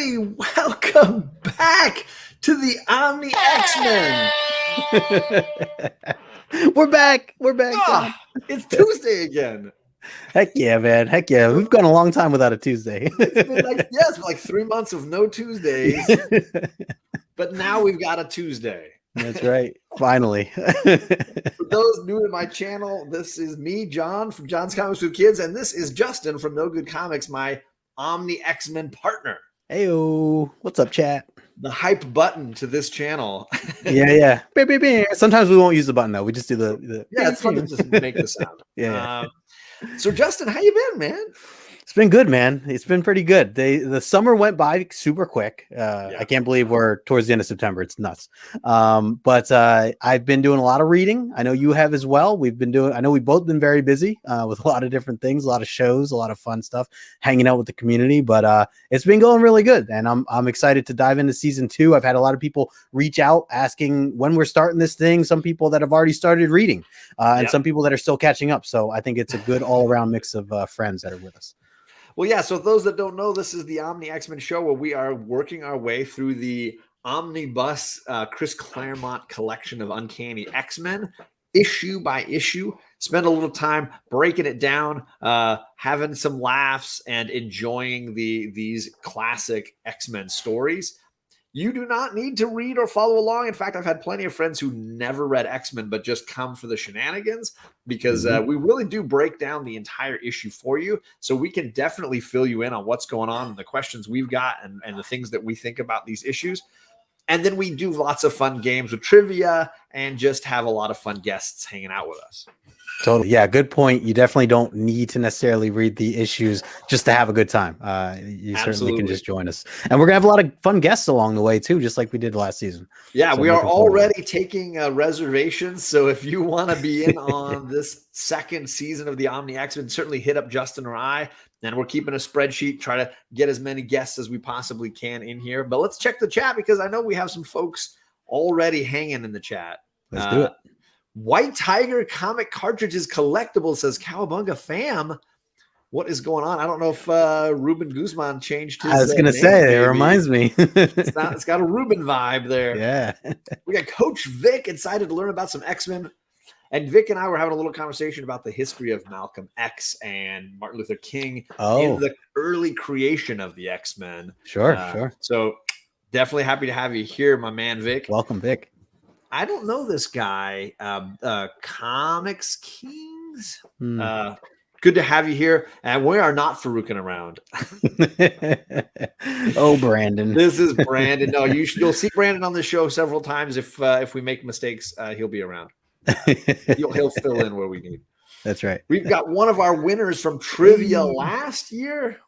everybody. Welcome back to the Omni X-Men. We're back. It's Tuesday again. Heck yeah, man. Heck yeah. We've gone a long time without a Tuesday. It's been like 3 months of no Tuesdays. But now we've got a Tuesday. That's right. Finally. For those new to my channel, this is me, John, from John's Comics with Kids, and this is Justin from KnowGood Comics, my Omni X-Men partner. Heyo. What's up, chat? The hype button to this channel. Yeah. Beep, beep, beep. Sometimes we won't use the button though. We just do the yeah, it's fun to just make the sound. Yeah. So Justin, how you been, man? It's been good, man. It's been pretty good. The summer went by super quick. I can't believe we're towards the end of September. It's nuts. But I've been doing a lot of reading. I know you have as well. I know we've both been very busy with a lot of different things, a lot of shows, a lot of fun stuff, hanging out with the community. But it's been going really good, and I'm excited to dive into season 2. I've had a lot of people reach out asking when we're starting this thing. Some people that have already started reading, and some people that are still catching up. So I think it's a good all around mix of friends that are with us. Well, yeah, so those that don't know, this is the Omni X-Men show where we are working our way through the Omnibus Chris Claremont collection of Uncanny X-Men, issue by issue. Spend a little time breaking it down, having some laughs, and enjoying these classic X-Men stories. You do not need to read or follow along. In fact, I've had plenty of friends who never read X-Men, but just come for the shenanigans because we really do break down the entire issue for you. So we can definitely fill you in on what's going on and the questions we've got and the things that we think about these issues. And then we do lots of fun games with trivia and just have a lot of fun guests hanging out with us. Totally. Yeah, good point. You definitely don't need to necessarily read the issues just to have a good time. You certainly can just join us. And we're going to have a lot of fun guests along the way, too, just like we did last season. Yeah, so we are already taking reservations. So if you want to be in on this second season of the Omni X-Men, certainly hit up Justin or I. And we're keeping a spreadsheet, try to get as many guests as we possibly can in here. But let's check the chat because I know we have some folks already hanging in the chat. Let's do it. White Tiger Comic Cartridges Collectible says Cowabunga fam. What is going on? I don't know if Ruben Guzman changed his I was going to say, it reminds me. It's got a Ruben vibe there. Yeah. We got Coach Vic excited to learn about some X-Men. And Vic and I were having a little conversation about the history of Malcolm X and Martin Luther King in the early creation of the X-Men. Sure. So definitely happy to have you here, my man, Vic. Welcome, Vic. I don't know this guy. Comics Kings. Good to have you here. And we are not Farouking around. Oh, Brandon. This is Brandon. No, you'll see Brandon on the show several times. If we make mistakes, he'll be around. He'll fill in where we need. That's right. We've got one of our winners from trivia last year,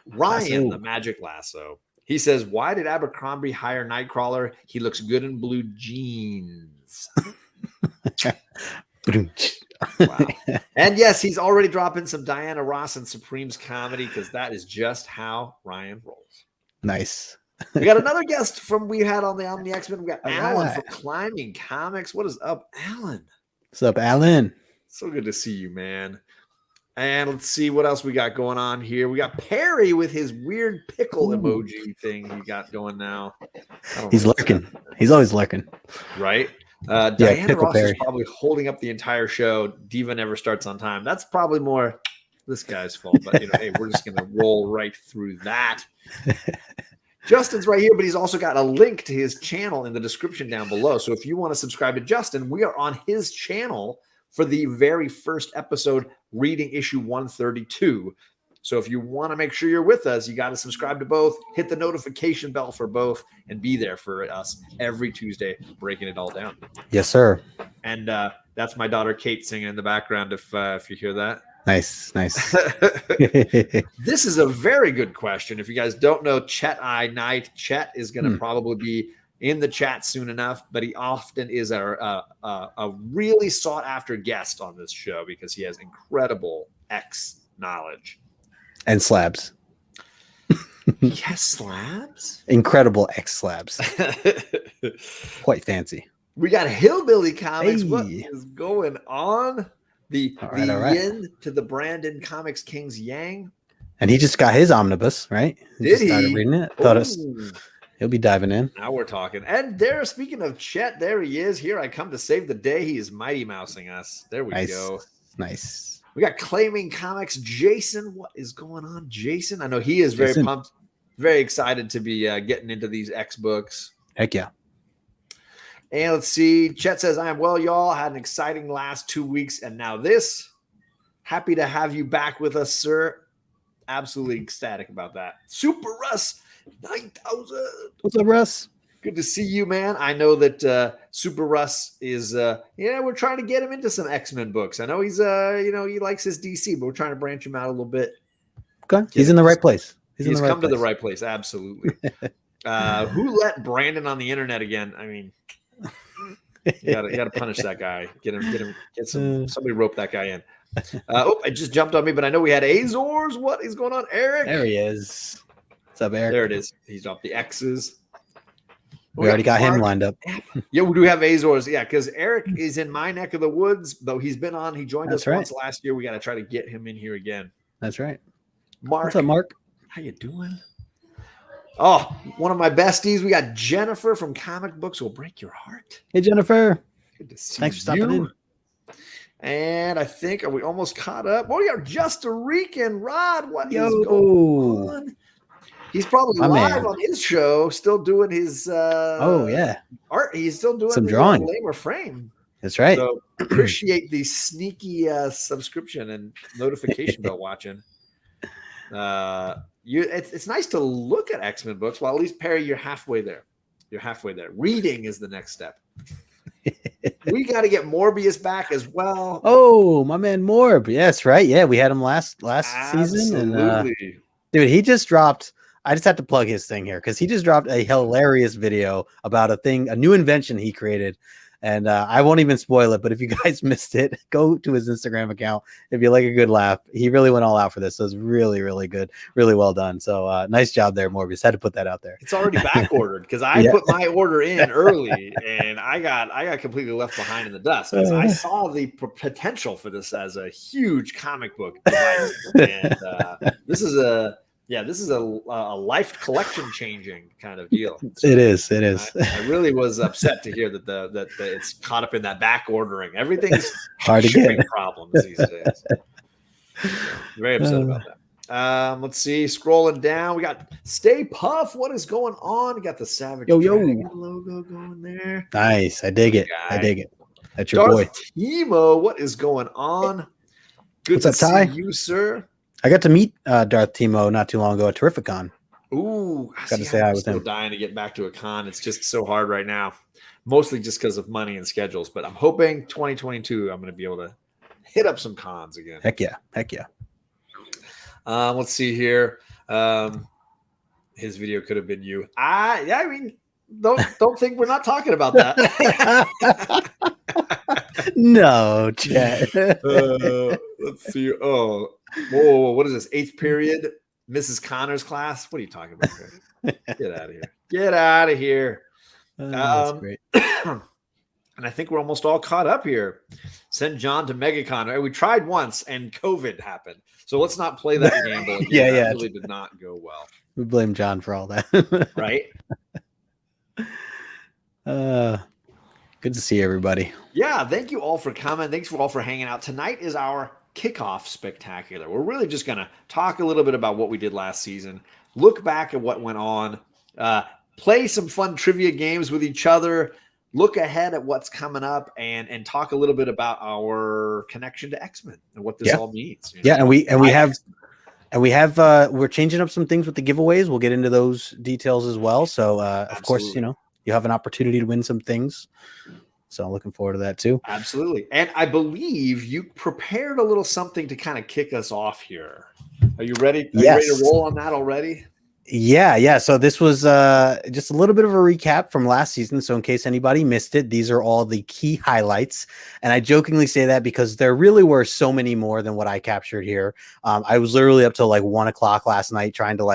Ryan, the Magic Lasso. He says, why did Abercrombie hire Nightcrawler? He looks good in blue jeans. Wow. And yes, he's already dropping some Diana Ross and Supreme's comedy because that is just how Ryan rolls. Nice. We got another guest we had on the Omni X-Men. We got Alan from Climbing Comics. What is up, Alan? What's up, Alan? So good to see you, man. And let's see what else we got going on here. We got Perry with his weird pickle emoji thing he got going now. He's lurking. He's always lurking. Right? Diana Ross is probably holding up the entire show. Diva never starts on time. That's probably more this guy's fault. But, hey, we're just going to roll right through that. Justin's right here, but he's also got a link to his channel in the description down below. So if you want to subscribe to Justin, we are on his channel for the very first episode, reading issue 132. So if you want to make sure you're with us, you got to subscribe to both, hit the notification bell for both, and be there for us every Tuesday, breaking it all down. Yes, sir. And that's my daughter Kate singing in the background if you hear that. Nice. This is a very good question. If you guys don't know Chet I Knight, Chet is going to probably be in the chat soon enough, but he often is a really sought after guest on this show because he has incredible X knowledge and slabs. Yes, slabs. Incredible X slabs. Quite fancy. We got Hillbilly Comics. Hey. What is going on? The yin to the Brandon Comics King's yang. And he just got his omnibus, right? Did he? Started reading it. He'll be diving in. Now we're talking. And there, speaking of Chet, there he is. Here I come to save the day. He is Mighty Mousing us. There we go. Nice. We got Claiming Comics. Jason, what is going on, Jason? I know he is very pumped, very excited to be getting into these X books. Heck yeah. And let's see. Chet says, I am well, y'all. Had an exciting last 2 weeks. And now this. Happy to have you back with us, sir. Absolutely ecstatic about that. Super Russ, 9,000. What's up, Russ? Good to see you, man. I know that Super Russ is, we're trying to get him into some X-Men books. I know he's, he likes his DC, but we're trying to branch him out a little bit. Okay. He's in the right place. He's come to the right place. Absolutely. Who let Brandon on the internet again? I mean, you gotta punish that guy. Somebody rope that guy in. It just jumped on me, but I know we had Azores. What is going on, Eric? There he is. What's up, Eric? There it is. He's off the X's. We already got him lined up. Yeah, we do have Azores. Yeah, because Eric is in my neck of the woods, though he's been on. He joined us once last year. We got to try to get him in here again. That's right. Mark. What's up, Mark? How you doing? Oh, one of my besties. We got Jennifer from Comic Books Will Break Your Heart. Hey, Jennifer. Good to see Thanks for stopping in. And I think, are we almost caught up? Oh, we are just a Rican. Rod, what is going on? He's probably live on his show, still doing his art. He's still doing some drawing. Lamer frame. That's right. So appreciate the sneaky subscription and notification bell watching. It's nice to look at X-Men books. Well, at least Perry, you're halfway there. Reading is the next step. We got to get Morbius back as well. Oh, my man Morb. Yes, right. Yeah, we had him last season. And dude, he just dropped. I just have to plug his thing here because he just dropped a hilarious video about a new invention he created. And I won't even spoil it, but if you guys missed it, go to his Instagram account. If you like a good laugh, he really went all out for this. So it was really, really good. Really well done. So nice job there, Morbius. Had to put that out there. It's already back ordered because I put my order in early and I got completely left behind in the dust because I saw the potential for this as a huge comic book device. And this is a life collection changing kind of deal. So it is. I really was upset to hear that it's caught up in that back ordering. Everything's hard to get problems these days. Very upset about that. Let's see. Scrolling down, we got Stay Puff. What is going on? We got the Savage Dragon logo going there. Nice. I dig it. That's your boy. Timo, what is going on? Good to see you, sir. I got to meet Darth Timo not too long ago at Terrificon. Ooh, got to say hi with him. I'm still dying to get back to a con. It's just so hard right now, mostly just because of money and schedules. But I'm hoping 2022 I'm going to be able to hit up some cons again. Heck yeah. Let's see here. His video could have been you. I mean, don't think we're not talking about that. No, Chad. Let's see. Oh, whoa! What is this? 8th period, Mrs. Connor's class. What are you talking about here? Get out of here! That's great. And I think we're almost all caught up here. Send John to MegaCon. We tried once, and COVID happened. So let's not play that gamble again. Yeah. That really did not go well. We blame John for all that, right? Good to see everybody. Yeah, thank you all for coming. Thanks for all for hanging out. Tonight is our kickoff spectacular. We're really just going to talk a little bit about what we did last season, look back at what went on, play some fun trivia games with each other, look ahead at what's coming up, and talk a little bit about our connection to X-Men and what this all means. You know? Yeah, we're changing up some things with the giveaways. We'll get into those details as well. So of course, you have an opportunity to win some things. So I'm looking forward to that too. Absolutely. And I believe you prepared a little something to kind of kick us off here. Are you ready? You ready to roll on that already? Yeah. So this was just a little bit of a recap from last season. So in case anybody missed it, these are all the key highlights. And I jokingly say that because there really were so many more than what I captured here. I was literally up till like 1 o'clock last night trying to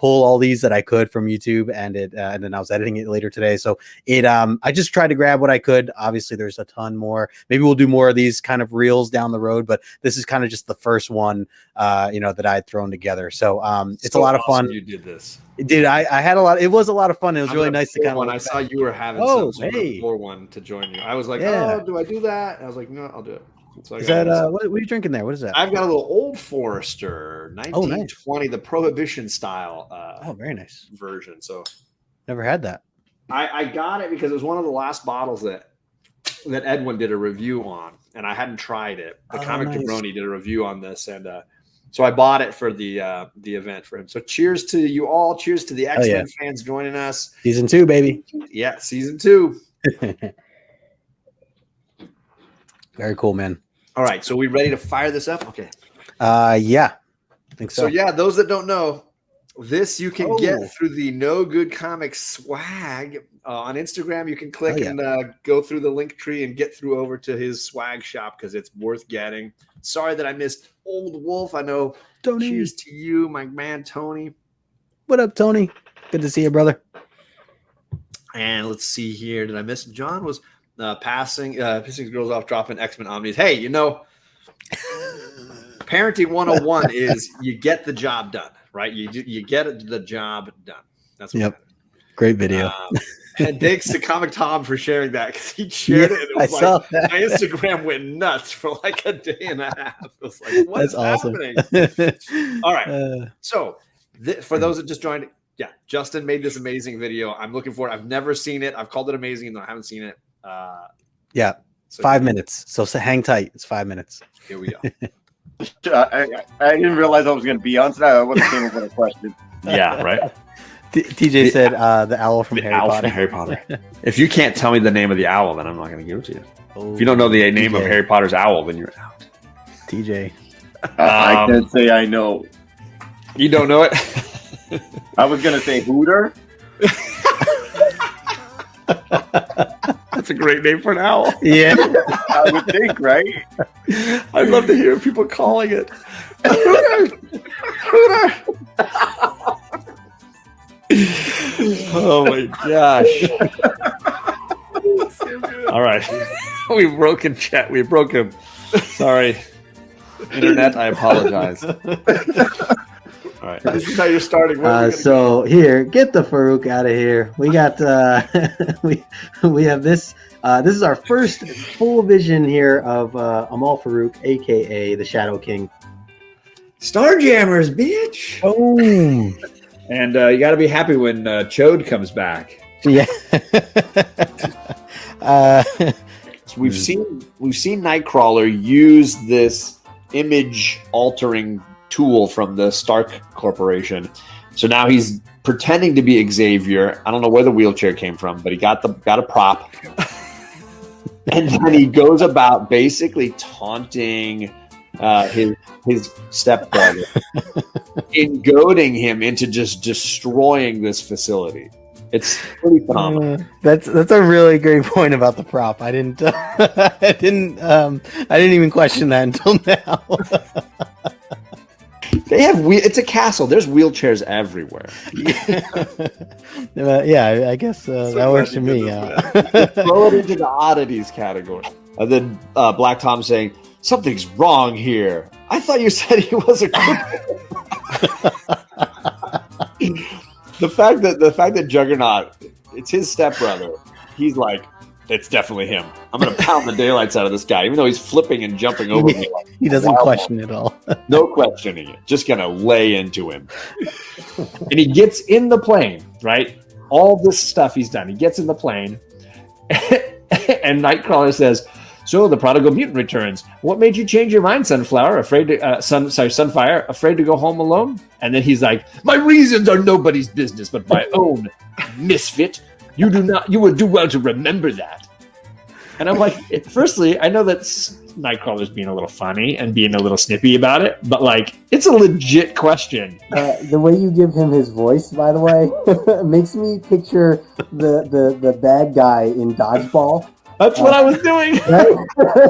pull all these that I could from YouTube, and then I was editing it later today. So I just tried to grab what I could. Obviously, there's a ton more. Maybe we'll do more of these kind of reels down the road, but this is kind of just the first one, that I had thrown together. So it's a lot of fun. You did this. Dude, I had a lot. It was a lot of fun. It was really nice to kind of. When I saw you were having some sort of floor one to join you, I was like, "Oh, do I do that?" And I was like, "No, I'll do it." So is that what are you drinking there? What is that? I've got a little Old Forester 1920, the Prohibition style. Very nice version. So never had that. I got it because it was one of the last bottles that Edwin did a review on, and I hadn't tried it. The Comic Jabroni did a review on this, and so I bought it for the event for him. So cheers to you all. Cheers to the X-Men fans joining us. Season 2, baby. Yeah, season 2. Very cool, man. All right, so we ready to fire this up? Okay. Yeah. I think so. So yeah, those that don't know, this you can get through the KnowGood Comics swag on Instagram. You can click and go through the link tree and get through over to his swag shop because it's worth getting. Sorry that I missed Old Wolf. I know. Tony. Cheers to you, my man, Tony. What up, Tony? Good to see you, brother. And let's see here. Did I miss? John was pissing girls off, dropping X-Men Omnis. Hey, parenting 101 is you get the job done, right? You get the job done. That's what Great video. And thanks to Comic Tom for sharing that because he shared it. And it was my Instagram went nuts for like a day and a half. It was like, what's happening? All right. So for those that just joined, Justin made this amazing video. I'm looking for it. I've never seen it. I've called it amazing, though I haven't seen it. So 5 minutes. So hang tight. It's 5 minutes. Here we go. I didn't realize I was going to be on tonight. I would have came up with a question. Yeah, right. TJ said the owl from Harry Potter. If you can't tell me the name of the owl, then I'm not going to give it to you. If you don't know the name of Harry Potter's owl, then you're out. TJ. I can't say I know. You don't know it? I was going to say Hooter. That's a great name for an owl. Yeah. I would think, right? I'd love to hear people calling it. Hooter! Oh my gosh. All right. We've broken chat. We broke him. Sorry. Internet, I apologize. All right. This is how you're starting. So here, get the Farouk out of here. We got we have this. This is our first full vision here of Amal Farouk, aka the Shadow King. Starjammers, bitch. Boom. And you got to be happy when Chode comes back. Yeah. So we've seen Nightcrawler use this image altering tool from the Stark Corporation. So now he's pretending to be Xavier. I don't know where the wheelchair came from, but he got a prop. And then he goes about basically taunting his stepbrother and goading him into just destroying this facility. It's pretty phenomenal. That's a really great point about the prop. I didn't even question that until now. They have it's a castle. There's wheelchairs everywhere. Yeah, I guess that works for me. Throw it into the oddities category. And then Black Tom saying, "Something's wrong here. I thought you said he was a The fact that Juggernaut, it's his stepbrother, he's like, it's definitely him. I'm going to pound the daylights out of this guy, even though he's flipping and jumping over me. Like, he doesn't question it all. No questioning it. Just going to lay into him. And he gets in the plane, right? All this stuff he's done. He gets in the plane, and Nightcrawler says, "So the prodigal mutant returns. What made you change your mind, Sunfire? Sunfire, afraid to go home alone?" And then he's like, "My reasons are nobody's business but my own, misfit. You would do well to remember that." And I'm like, firstly, I know that Nightcrawler's being a little funny and being a little snippy about it, but like, it's a legit question. The way you give him his voice, by the way, makes me picture the bad guy in Dodgeball. That's what I was doing. Right?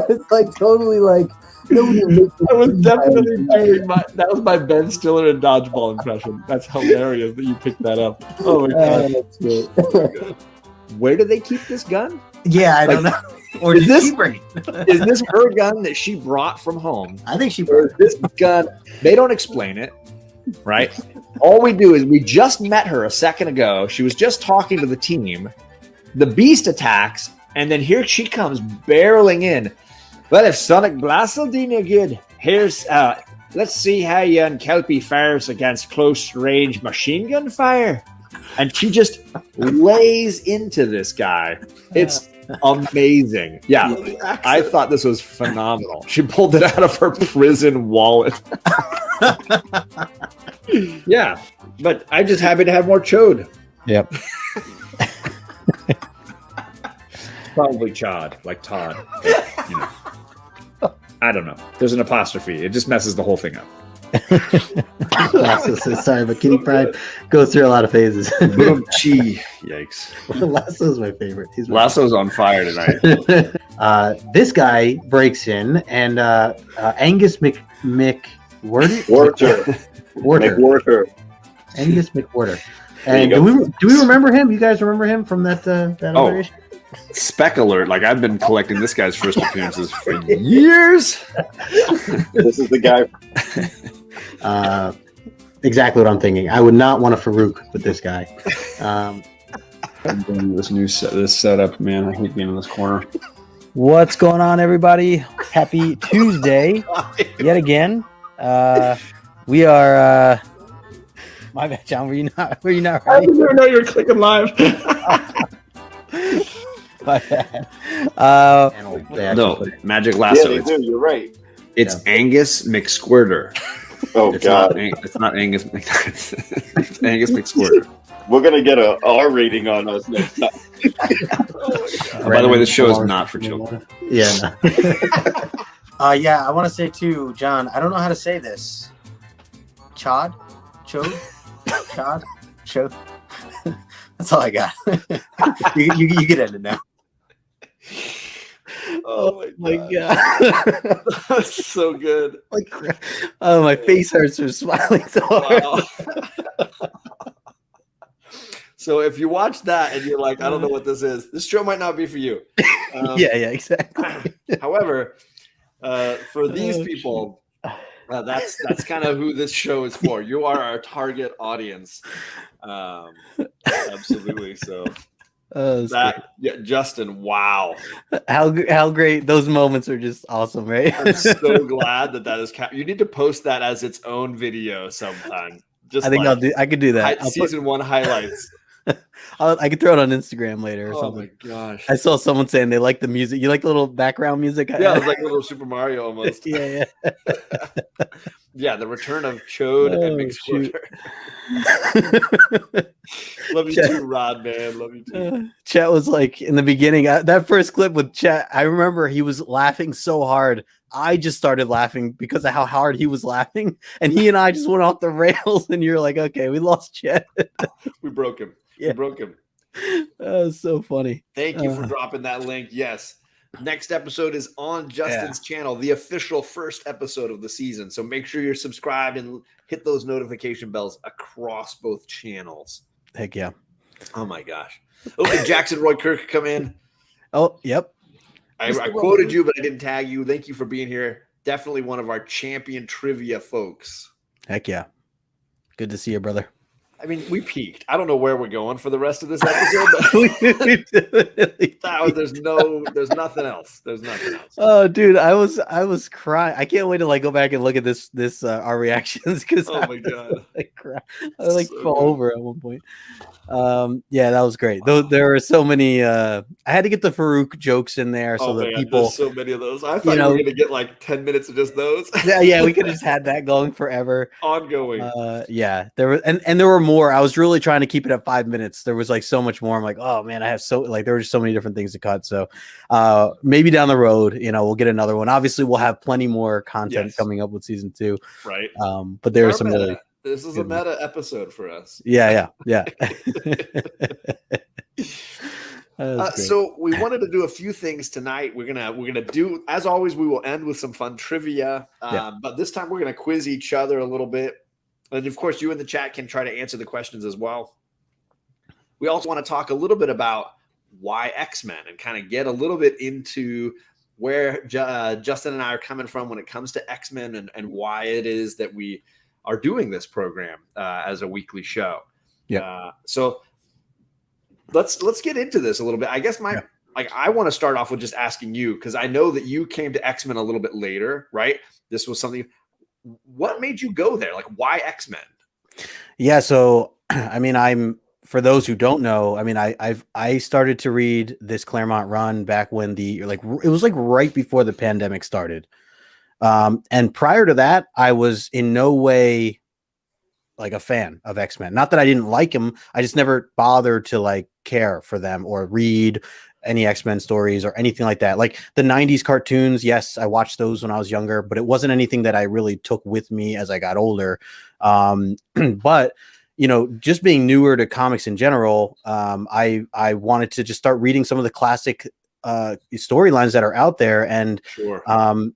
It's like totally like Nobody makes I was definitely doing that was my Ben Stiller and dodgeball impression. That's hilarious that you picked that up. Oh my god. That's great. Where do they keep this gun? Yeah, I don't know. Or Is did this- she bring it? Is this her gun that she brought from home? I think she Or brought is this gun? They don't explain it, right? All we do is we just met her a second ago. She was just talking to the team. The beast attacks, and then here she comes barreling in. Well, if Sonic Blast will do no good, here's let's see how young Kelpie fares against close range machine gun fire. And she just lays into this guy. It's amazing. Yeah, I thought this was phenomenal. She pulled it out of her prison wallet. Yeah, but I'm just happy to have more chode. Yep. Probably chod, like Todd. But, you know. I don't know. There's an apostrophe. It just messes the whole thing up. Lasso says, sorry, but Kitty Pryde goes through a lot of phases. Boom, chi. Yikes. Lasso's my favorite. He's my Lasso's on fire tonight. this guy breaks in, and Angus Worter. Worter. Angus McWhorter. There you And go. do we remember him? You guys remember him from that other issue? Spec alert. Like, I've been collecting this guy's first appearances for years. This is the guy. Exactly what I'm thinking. I would not want a Farouk with this guy. This setup, man. I hate being in this corner. What's going on, everybody? Happy Tuesday yet again. We are. My bad, John. Were you not I right? didn't even know you were clicking live. My bad. No, Magic Lasso. Yeah, they do. You're right. It's Angus McSquirter. Oh It's God, it's not Angus. It's Angus McSquirter. we're gonna get a R rating on us next time. By the way, this show is not for children. Yeah. Yeah, I want to say too, John. I don't know how to say this. Chod, chod. That's all I got. you get it now. Oh my god, that's so good. Like, oh, my face hurts from smiling so hard. Wow. So if you watch that and you're like, I don't know what this is, this show might not be for you. Yeah, exactly. However, for these people, that's kind of who this show is for. You are our target audience. Absolutely. So Justin, wow. How great those moments are, just awesome, right? I'm so glad that is you need to post that as its own video sometime. Just I think I could do that. Season 1 highlights. I could throw it on Instagram later or Oh something. my gosh. I saw someone saying they like the music. You like the little background music? Yeah, it was like a little Super Mario almost. yeah. Yeah, the return of Chode and McSquirter. Love you too, Rod, man. Love you too. Chet was like, in the beginning, that first clip with Chet, I remember he was laughing so hard. I just started laughing because of how hard he was laughing. And he and I just went off the rails. And you're like, okay, we lost Chet. We broke him. Yeah. We broke him. That was so funny. Thank you for dropping that link. Yes. Next episode is on Justin's channel, the official first episode of the season. So make sure you're subscribed and hit those notification bells across both channels. Heck yeah. Oh my gosh. Okay, Jackson Roy Kirk come in. Oh, yep. I quoted you, but I didn't tag you. Thank you for being here. Definitely one of our champion trivia folks. Heck yeah. Good to see you, brother. I mean, we peaked. I don't know where we're going for the rest of this episode, but there's nothing else. There's nothing else. Oh, dude, I was crying. I can't wait to go back and look at this our reactions because Oh my god, I fell So over at one point. Yeah, that was great. Though there were so many. I had to get the Farouk jokes in there so that people. There's so many of those. I thought you were gonna get like 10 minutes of just those. Yeah, we could have just had that going forever. Ongoing. Yeah, there were and there were more. I was really trying to keep it at 5 minutes. There was like so much more. I'm like, oh man, I have there were just so many different things to cut. So maybe down the road, we'll get another one. Obviously, we'll have plenty more content coming up with season 2. Right. But there are some really. This is a meta episode for us. Yeah. So we wanted to do a few things tonight. We're gonna do, as always, we will end with some fun trivia. But this time we're gonna quiz each other a little bit, and of course, you in the chat can try to answer the questions as well. We also want to talk a little bit about why X-Men and kind of get a little bit into where Justin and I are coming from when it comes to X-Men and why it is that we are doing this program as a weekly show. So let's get into this a little bit. I guess I want to start off with just asking you, because I know that you came to X-Men a little bit later, right? This was something. What made you go there? Like, why X-Men? Yeah, so I mean, for those who don't know, I mean, I started to read this Claremont run back when it was like right before the pandemic started. And prior to that, I was in no way like a fan of X-Men. Not that I didn't like them, I just never bothered to like care for them or read any X-Men stories or anything like that. Like the 90s cartoons, yes, I watched those when I was younger, but it wasn't anything that I really took with me as I got older. But you know, just being newer to comics in general, I wanted to just start reading some of the classic storylines that are out there. And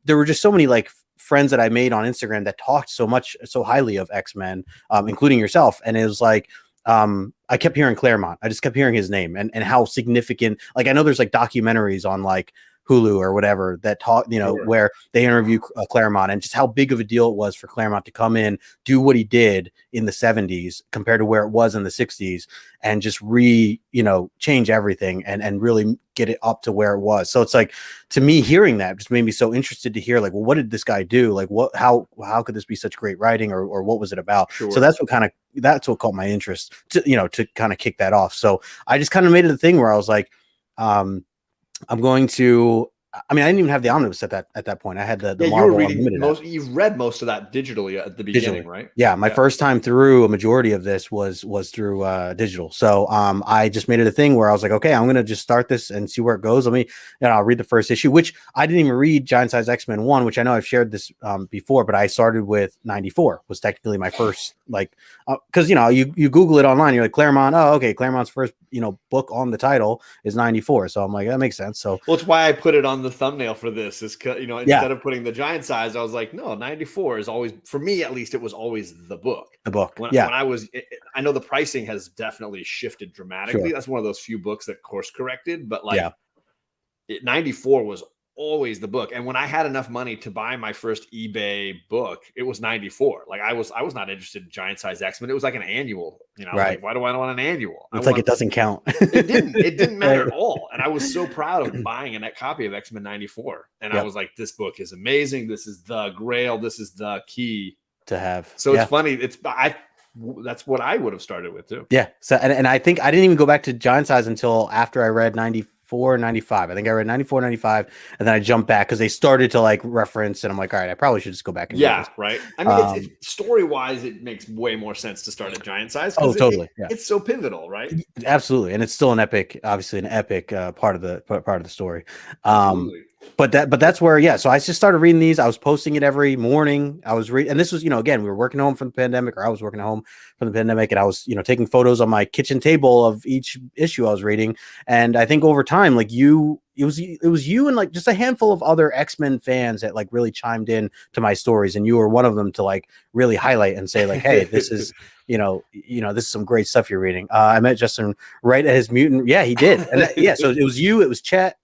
there were just so many like friends that I made on Instagram that talked so highly of X-Men, including yourself. And it was like, I kept hearing Claremont. I just kept hearing his name and how significant, like, I know there's like documentaries on like Hulu or whatever that talk, you know, where they interview Claremont and just how big of a deal it was for Claremont to come in, do what he did in the 70s compared to where it was in the 60s and just change everything and really get it up to where it was. So it's like, to me, hearing that just made me so interested to hear like, well, what did this guy do? Like how could this be such great writing or what was it about? So that's what caught my interest to kind of kick that off. So I just kind of made it a thing where I was like, I'm going to. I mean, I didn't even have the omnibus at that point. I had the Marvel. You were reading you've read most of that digitally at the beginning, right? Yeah, my first time through a majority of this was through digital. So I just made it a thing where I was like, okay, I'm gonna just start this and see where it goes. I'll read the first issue, which I didn't even read Giant Size X-Men 1, which I know I've shared this before, but I started with 94 was technically my first, like, because you Google it online, you're like Claremont. Oh, okay, Claremont's first book on the title is 94. So I'm like, that makes sense. So it's why I put it on the thumbnail for this is instead of putting the giant size, I was like, no, 94 is always, for me at least, it was always the book. When I was, I know the pricing has definitely shifted dramatically. That's one of those few books that course corrected, but 94 was always the book. And when I had enough money to buy my first eBay book, it was 94. Like I was not interested in Giant Size X-Men. It was like an annual, like, why do I want an annual? It's like it doesn't count. It didn't matter at all. And I was so proud of buying a copy of X-Men 94. And I was like, this book is amazing. This is the grail. This is the key to have. So it's funny. That's what I would have started with too. Yeah. So, and I think I didn't even go back to Giant Size until after I read 94, 95. I think I read 94, 95, and then I jumped back because they started to like reference, and I'm like, all right, I probably should just go back and read this. Right. I mean, story wise, it makes way more sense to start at Giant Size. Oh, totally. It's so pivotal, right? Absolutely, and it's still an epic part of the story. But that's where, so I just started reading these. I was posting it every morning. I was reading, and this was, again, we were working home from the pandemic, or I was working home from the pandemic, and I was, taking photos on my kitchen table of each issue I was reading. And I think over time, like it was you and like just a handful of other X-Men fans that like really chimed in to my stories, and you were one of them to like really highlight and say like, hey, this is this is some great stuff you're reading. I met Justin right at his Mutant. Yeah, he did. And so it was you, it was Chet,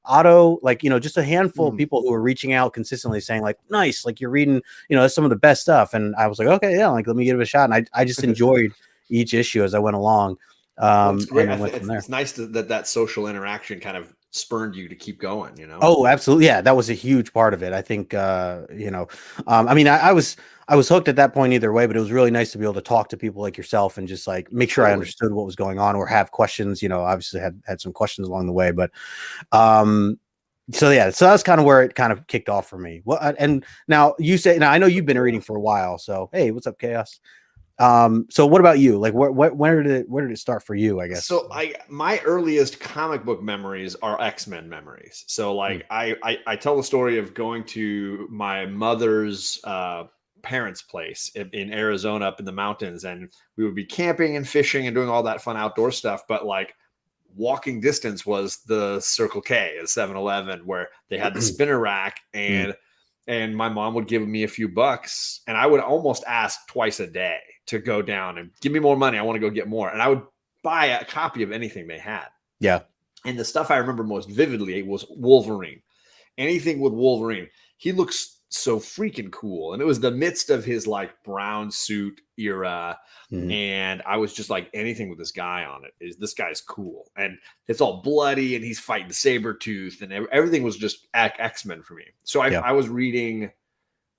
Otto, like, just a handful of people who were reaching out consistently saying like, nice, like you're reading, that's some of the best stuff. And I was like, okay, yeah, like let me give it a shot. And I just enjoyed each issue as I went along. It's great. It's nice that social interaction kind of spurned you to keep going, Oh, absolutely. Yeah, that was a huge part of it. I think I mean, I was hooked at that point either way, but it was really nice to be able to talk to people like yourself and just like make sure I understood what was going on or have questions. Obviously had some questions along the way, but so that's kind of where it kind of kicked off for me. Well, and now I know you've been reading for a while, so hey, what's up, Chaos? So what about you? Like where did it start for you, I guess? So my earliest comic book memories are X-Men memories. So like I tell the story of going to my mother's parents' place in Arizona up in the mountains, and we would be camping and fishing and doing all that fun outdoor stuff. But like walking distance was the Circle K at 7-Eleven, where they had the spinner rack, and my mom would give me a few bucks, and I would almost ask twice a day to go down and give me more money. I want to go get more. And I would buy a copy of anything they had. Yeah. And the stuff I remember most vividly was Wolverine. Anything with Wolverine. He looks so freaking cool. And it was the midst of his like brown suit era. And I was just like, anything with this guy on it is, this guy's cool. And it's all bloody and he's fighting Sabretooth, and everything was just X-Men for me. So I was reading,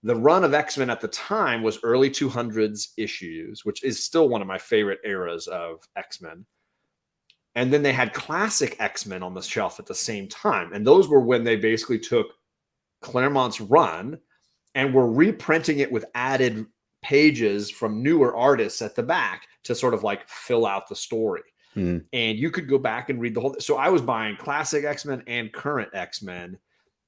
the run of X-Men at the time was early 200s issues, which is still one of my favorite eras of X-Men. And then they had classic X-Men on the shelf at the same time. And those were when they basically took Claremont's run and were reprinting it with added pages from newer artists at the back to sort of like fill out the story. And you could go back and read the whole. So I was buying classic X-Men and current X-Men,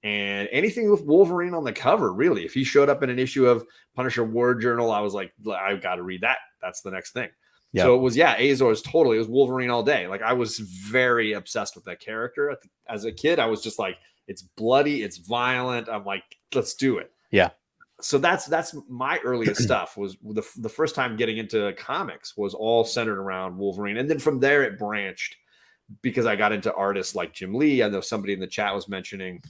and anything with Wolverine on the cover, really. If he showed up in an issue of Punisher War Journal, I was like, I've got to read that. That's the next thing. Yep. So it was, Azor's totally, it was Wolverine all day. Like I was very obsessed with that character. As a kid, I was just like, it's bloody, it's violent. I'm like, let's do it. Yeah. So that's my earliest stuff. Was the first time getting into comics was all centered around Wolverine. And then from there it branched because I got into artists like Jim Lee. I know somebody in the chat was mentioning,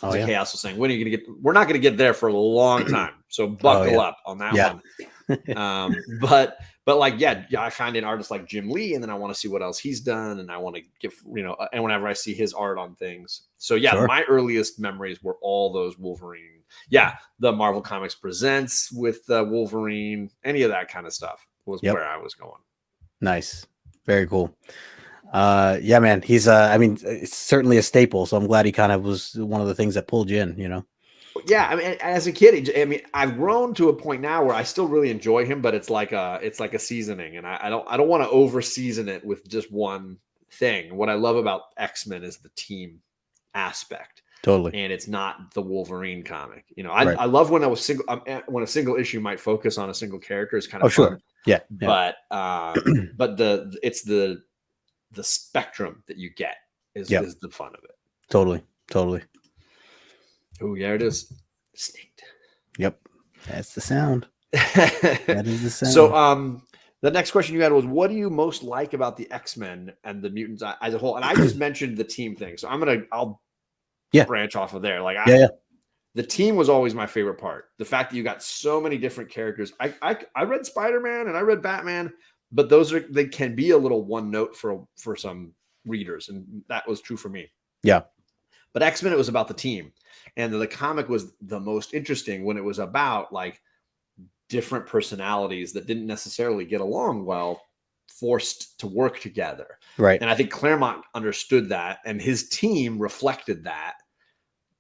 Chaos was saying, when are you going to get, we're not going to get there for a long time. So buckle up on that one. But like, I find an artist like Jim Lee, and then I want to see what else he's done. And I want to give, and whenever I see his art on things. So my earliest memories were all those Wolverine. The Marvel Comics Presents with Wolverine, any of that kind of stuff was where I was going. Nice. Very cool. Man, he's it's certainly a staple. So I'm glad he kind of was one of the things that pulled you in, Yeah, I mean, as a kid, I've grown to a point now where I still really enjoy him, but it's like a seasoning, and I don't want to over season it with just one thing. What I love about X-Men is the team aspect. Totally. And it's not the Wolverine comic. I love when when a single issue might focus on a single character is kind of fun. Sure. Yeah. But it's the spectrum that you get is the fun of it. Totally. Oh, yeah, it is. Distinct. Yep. That's the sound. That is the sound. So the next question you had was, what do you most like about the X-Men and the Mutants as a whole? And I just mentioned the team thing. So I'll branch off of there. Like the team was always my favorite part. The fact that you got so many different characters. I read Spider-Man and I read Batman, but they can be a little one note for some readers, and that was true for me. Yeah. But X-Men, it was about the team, and the comic was the most interesting when it was about like different personalities that didn't necessarily get along well, forced to work together. Right. And I think Claremont understood that, and his team reflected that.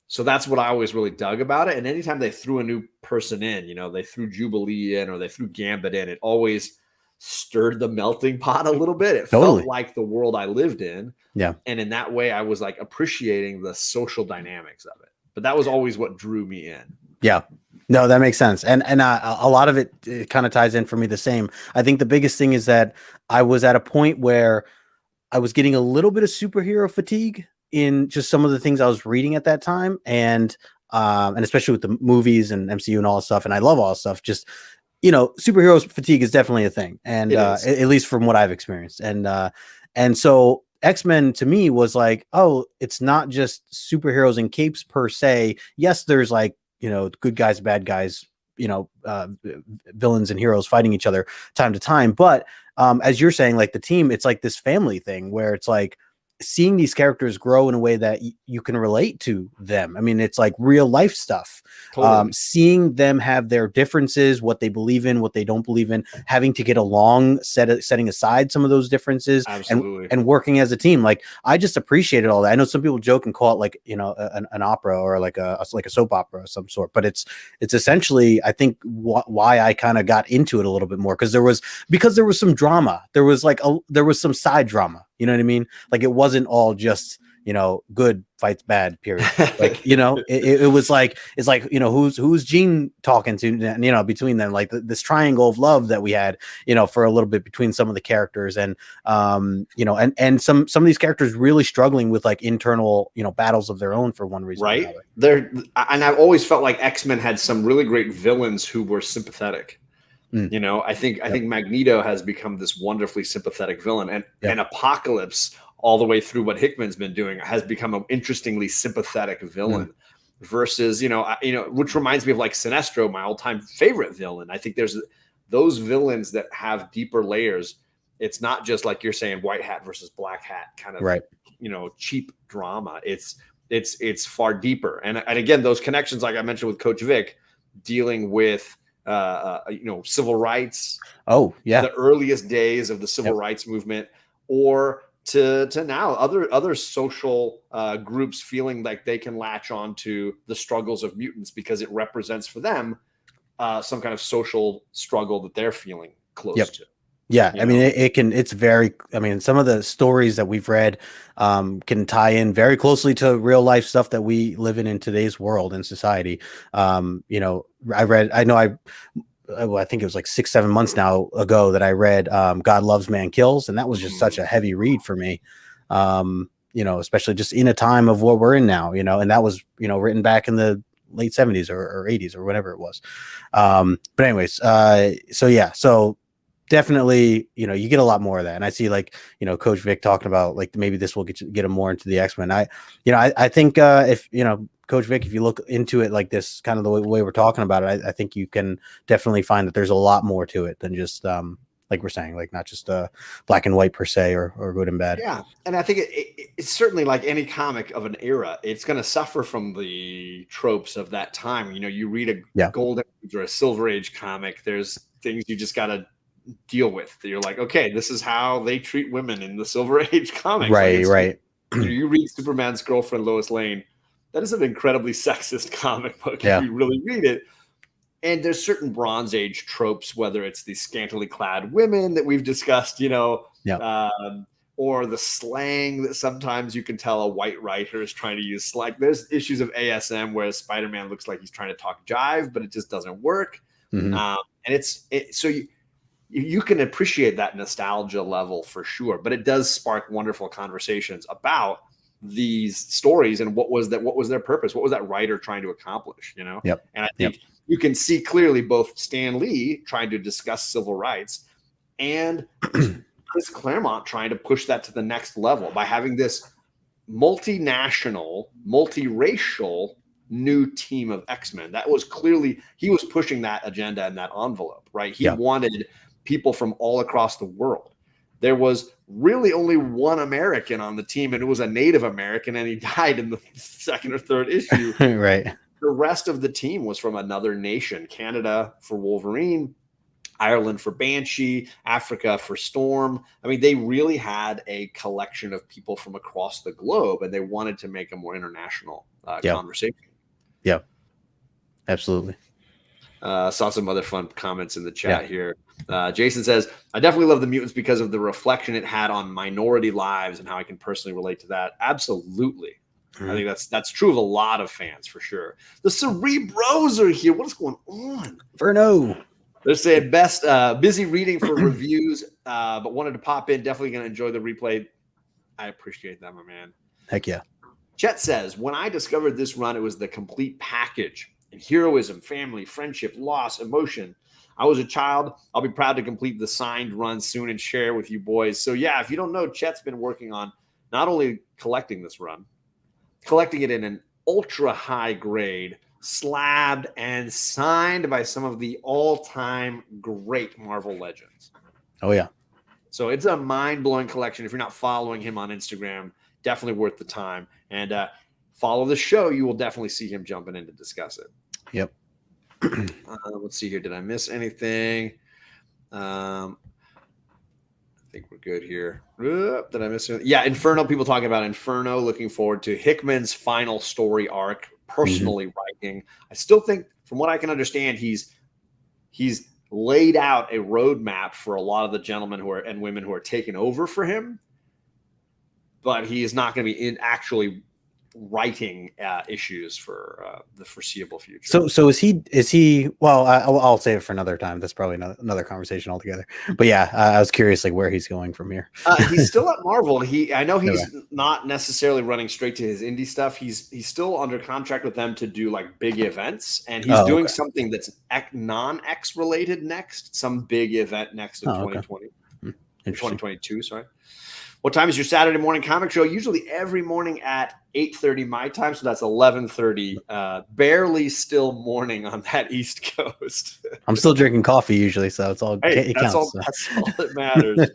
So that's what I always really dug about it. And anytime they threw a new person in, they threw Jubilee in or they threw Gambit in, it always stirred the melting pot a little bit. It felt like the world I lived in. Yeah. And in that way, I was like appreciating the social dynamics of it. But that was always what drew me in. Yeah. No, that makes sense. And a lot of it kind of ties in for me the same. I think the biggest thing is that I was at a point where I was getting a little bit of superhero fatigue in just some of the things I was reading at that time. And especially with the movies and MCU and all that stuff. And I love all that stuff. Just, superheroes fatigue is definitely a thing. And at least from what I've experienced. And so X-Men to me was like, oh, it's not just superheroes and capes per se. Yes, there's like, good guys, bad guys, villains and heroes fighting each other time to time. But as you're saying, like the team, it's like this family thing where it's like seeing these characters grow in a way that you can relate to them. I mean, it's like real life stuff. Totally. Seeing them have their differences, what they believe in, what they don't believe in, having to get along, setting aside some of those differences and working as a team. Like I just appreciated all that. I know some people joke and call it like, an opera or like a soap opera of some sort, but it's essentially, I think why I kind of got into it a little bit more because there was some drama. There was some side drama. You know what I mean? Like it wasn't all just, you know, good fights bad, period. Like, you know, it was like, it's like, you know, who's Jean talking to, you know, between them, like this triangle of love that we had, you know, for a little bit between some of the characters, and you know, and some of these characters really struggling with like internal, you know, battles of their own for one reason right. or another. There, and I've always felt like X-Men had some really great villains who were sympathetic. You know, I think Magneto has become this wonderfully sympathetic villain, and Apocalypse, all the way through what Hickman's been doing, has become an interestingly sympathetic villain. Versus, you know, which reminds me of like Sinestro, my all-time favorite villain. I think there's those villains that have deeper layers. It's not just like you're saying white hat versus black hat kind of, you know, cheap drama. It's far deeper. And again, those connections, like I mentioned with Coach Vic, dealing with you know, civil rights. The earliest days of the civil rights movement, or to now other social groups feeling like they can latch on to the struggles of mutants because it represents for them some kind of social struggle that they're feeling close to. Yeah, I mean, it's very, I mean, some of the stories that we've read can tie in very closely to real life stuff that we live in today's world and society. You know, I think it was like 6-7 months now ago that I read God Loves, Man Kills. And that was just such a heavy read for me, you know, especially just in a time of what we're in now, you know, and that was, you know, written back in the late 70s or 80s or whatever it was. But anyways, so definitely, you know, you get a lot more of that. And I see, like, you know, Coach Vic talking about like maybe this will get him more into the X-Men. I think if, you know, Coach Vic, if you look into it like this, kind of the way we're talking about it, I think you can definitely find that there's a lot more to it than just like we're saying, like not just black and white per se, or good and bad. Yeah, and I think it's certainly like any comic of an era. It's going to suffer from the tropes of that time. You know, you read a Golden Age or a Silver Age comic, there's things you just got to deal with. You're like, okay, this is how they treat women in the Silver Age comics. Right. You read Superman's girlfriend Lois Lane. That is an incredibly sexist comic book if you really read it. And there's certain Bronze Age tropes, whether it's the scantily clad women that we've discussed, you know, or the slang that sometimes you can tell a white writer is trying to use. Like there's issues of ASM where Spider-Man looks like he's trying to talk jive, but it just doesn't work. And so you can appreciate that nostalgia level for sure, but it does spark wonderful conversations about these stories and what was their purpose, what was that writer trying to accomplish, you know? And I think you can see clearly both Stan Lee trying to discuss civil rights and Chris Claremont trying to push that to the next level by having this multinational, multiracial new team of X-Men. That was clearly, he was pushing that agenda and that envelope, right? He wanted people from all across the world. There was really only one American on the team, and it was a Native American, and he died in the second or third issue. Right. The rest of the team was from another nation. Canada for Wolverine, Ireland for Banshee, Africa for Storm. I mean, they really had a collection of people from across the globe, and they wanted to make a more international conversation. Yeah, absolutely. Saw some other fun comments in the chat here. Jason says, I definitely love the Mutants because of the reflection it had on minority lives and how I can personally relate to that. Absolutely. I think that's true of a lot of fans for sure. The Cerebros are here. What is going on? Verno. They're saying best busy reading for reviews, but wanted to pop in. Definitely going to enjoy the replay. I appreciate that, my man. Heck yeah. Chet says, when I discovered this run, it was the complete package. And heroism, family, friendship, loss, emotion. I was a child. I'll be proud to complete the signed run soon and share with you boys. So yeah, if you don't know, Chet's been working on not only collecting this run, collecting it in an ultra high grade, slabbed and signed by some of the all-time great Marvel legends. Oh yeah. So it's a mind-blowing collection. If you're not following him on Instagram, definitely worth the time. And follow the show. You will definitely see him jumping in to discuss it. Yep. Let's see here. Did I miss anything? I think we're good here. Did I miss anything? Yeah, Inferno. People talking about Inferno. Looking forward to Hickman's final story arc. Personally writing. I still think, from what I can understand, he's laid out a roadmap for a lot of the gentlemen and women who are taking over for him. but he is not going to be actually writing issues for the foreseeable future. So is he? Well, I'll save it for another time. That's probably another conversation altogether. But yeah, I was curious like where he's going from here. He's still at Marvel. I know he's not necessarily running straight to his indie stuff. He's still under contract with them to do like big events, and he's doing something that's non-X related next. Some big event next in 2020, 2022. Sorry. What time is your Saturday morning comic show? Usually every morning at 8:30 my time, so that's 11:30. Barely still morning on that East Coast. I'm still drinking coffee usually, so it's all hey, it that's counts. That's all that matters.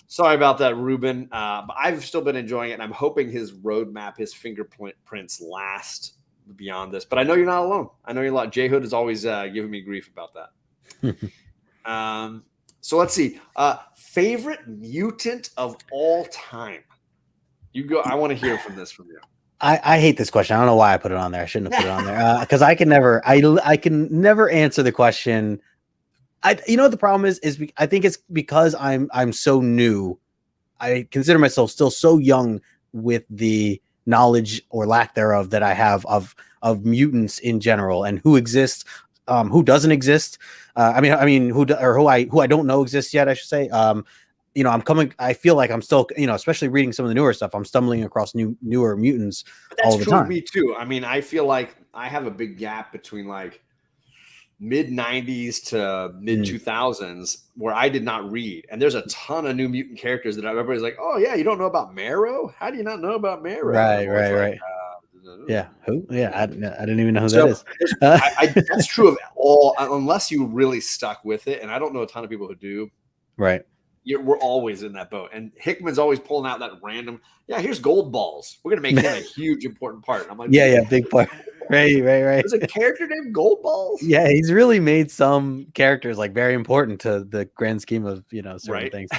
Sorry about that, Ruben. But I've still been enjoying it, and I'm hoping his roadmap, his fingerprints last beyond this. But I know you're not alone. I know you're a lot. J Hood is always giving me grief about that. So let's see. Favorite mutant of all time? You go. I want to hear from you. I hate this question. I don't know why I put it on there. I shouldn't have put it on there because I can never answer the question. The problem is I think it's because I'm so new. I consider myself still so young with the knowledge or lack thereof that I have of mutants in general and who exists. Who doesn't exist? Who I don't know exists yet, I should say. I feel like I'm still, especially reading some of the newer stuff, I'm stumbling across newer mutants all the time. That's true of me too. I mean, I feel like I have a big gap between like mid 90s to mid 2000s where I did not read. And there's a ton of new mutant characters that everybody's like, oh yeah, you don't know about Marrow? How do you not know about Marrow? Right. Yeah. Who? Yeah. I didn't even know who that is. That's true of all, unless you really stuck with it. And I don't know a ton of people who do. Right. We're always in that boat. And Hickman's always pulling out that random, here's Gold Balls. We're going to make him a huge, important part. I'm like, big part. Right. There's a character named Gold Balls. Yeah. He's really made some characters like very important to the grand scheme of, certain things.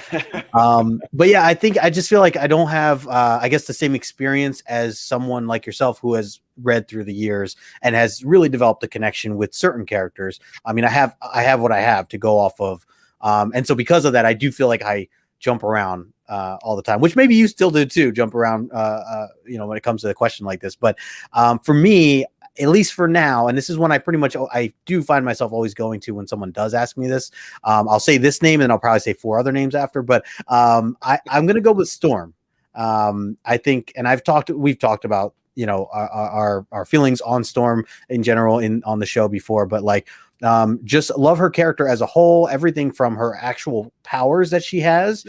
But yeah, I just feel like I don't have, I guess the same experience as someone like yourself who has read through the years and has really developed a connection with certain characters. I mean, I have what I have to go off of. And so because of that, I do feel like I jump around all the time, which maybe you still do too, jump around, when it comes to a question like this. But for me, at least for now, and this is when I do find myself always going to when someone does ask me this. I'll say this name and I'll probably say 4 other names after, but I'm going to go with Storm. I think, and we've talked about, our feelings on Storm in general on the show before, but like, just love her character as a whole, everything from her actual powers that she has,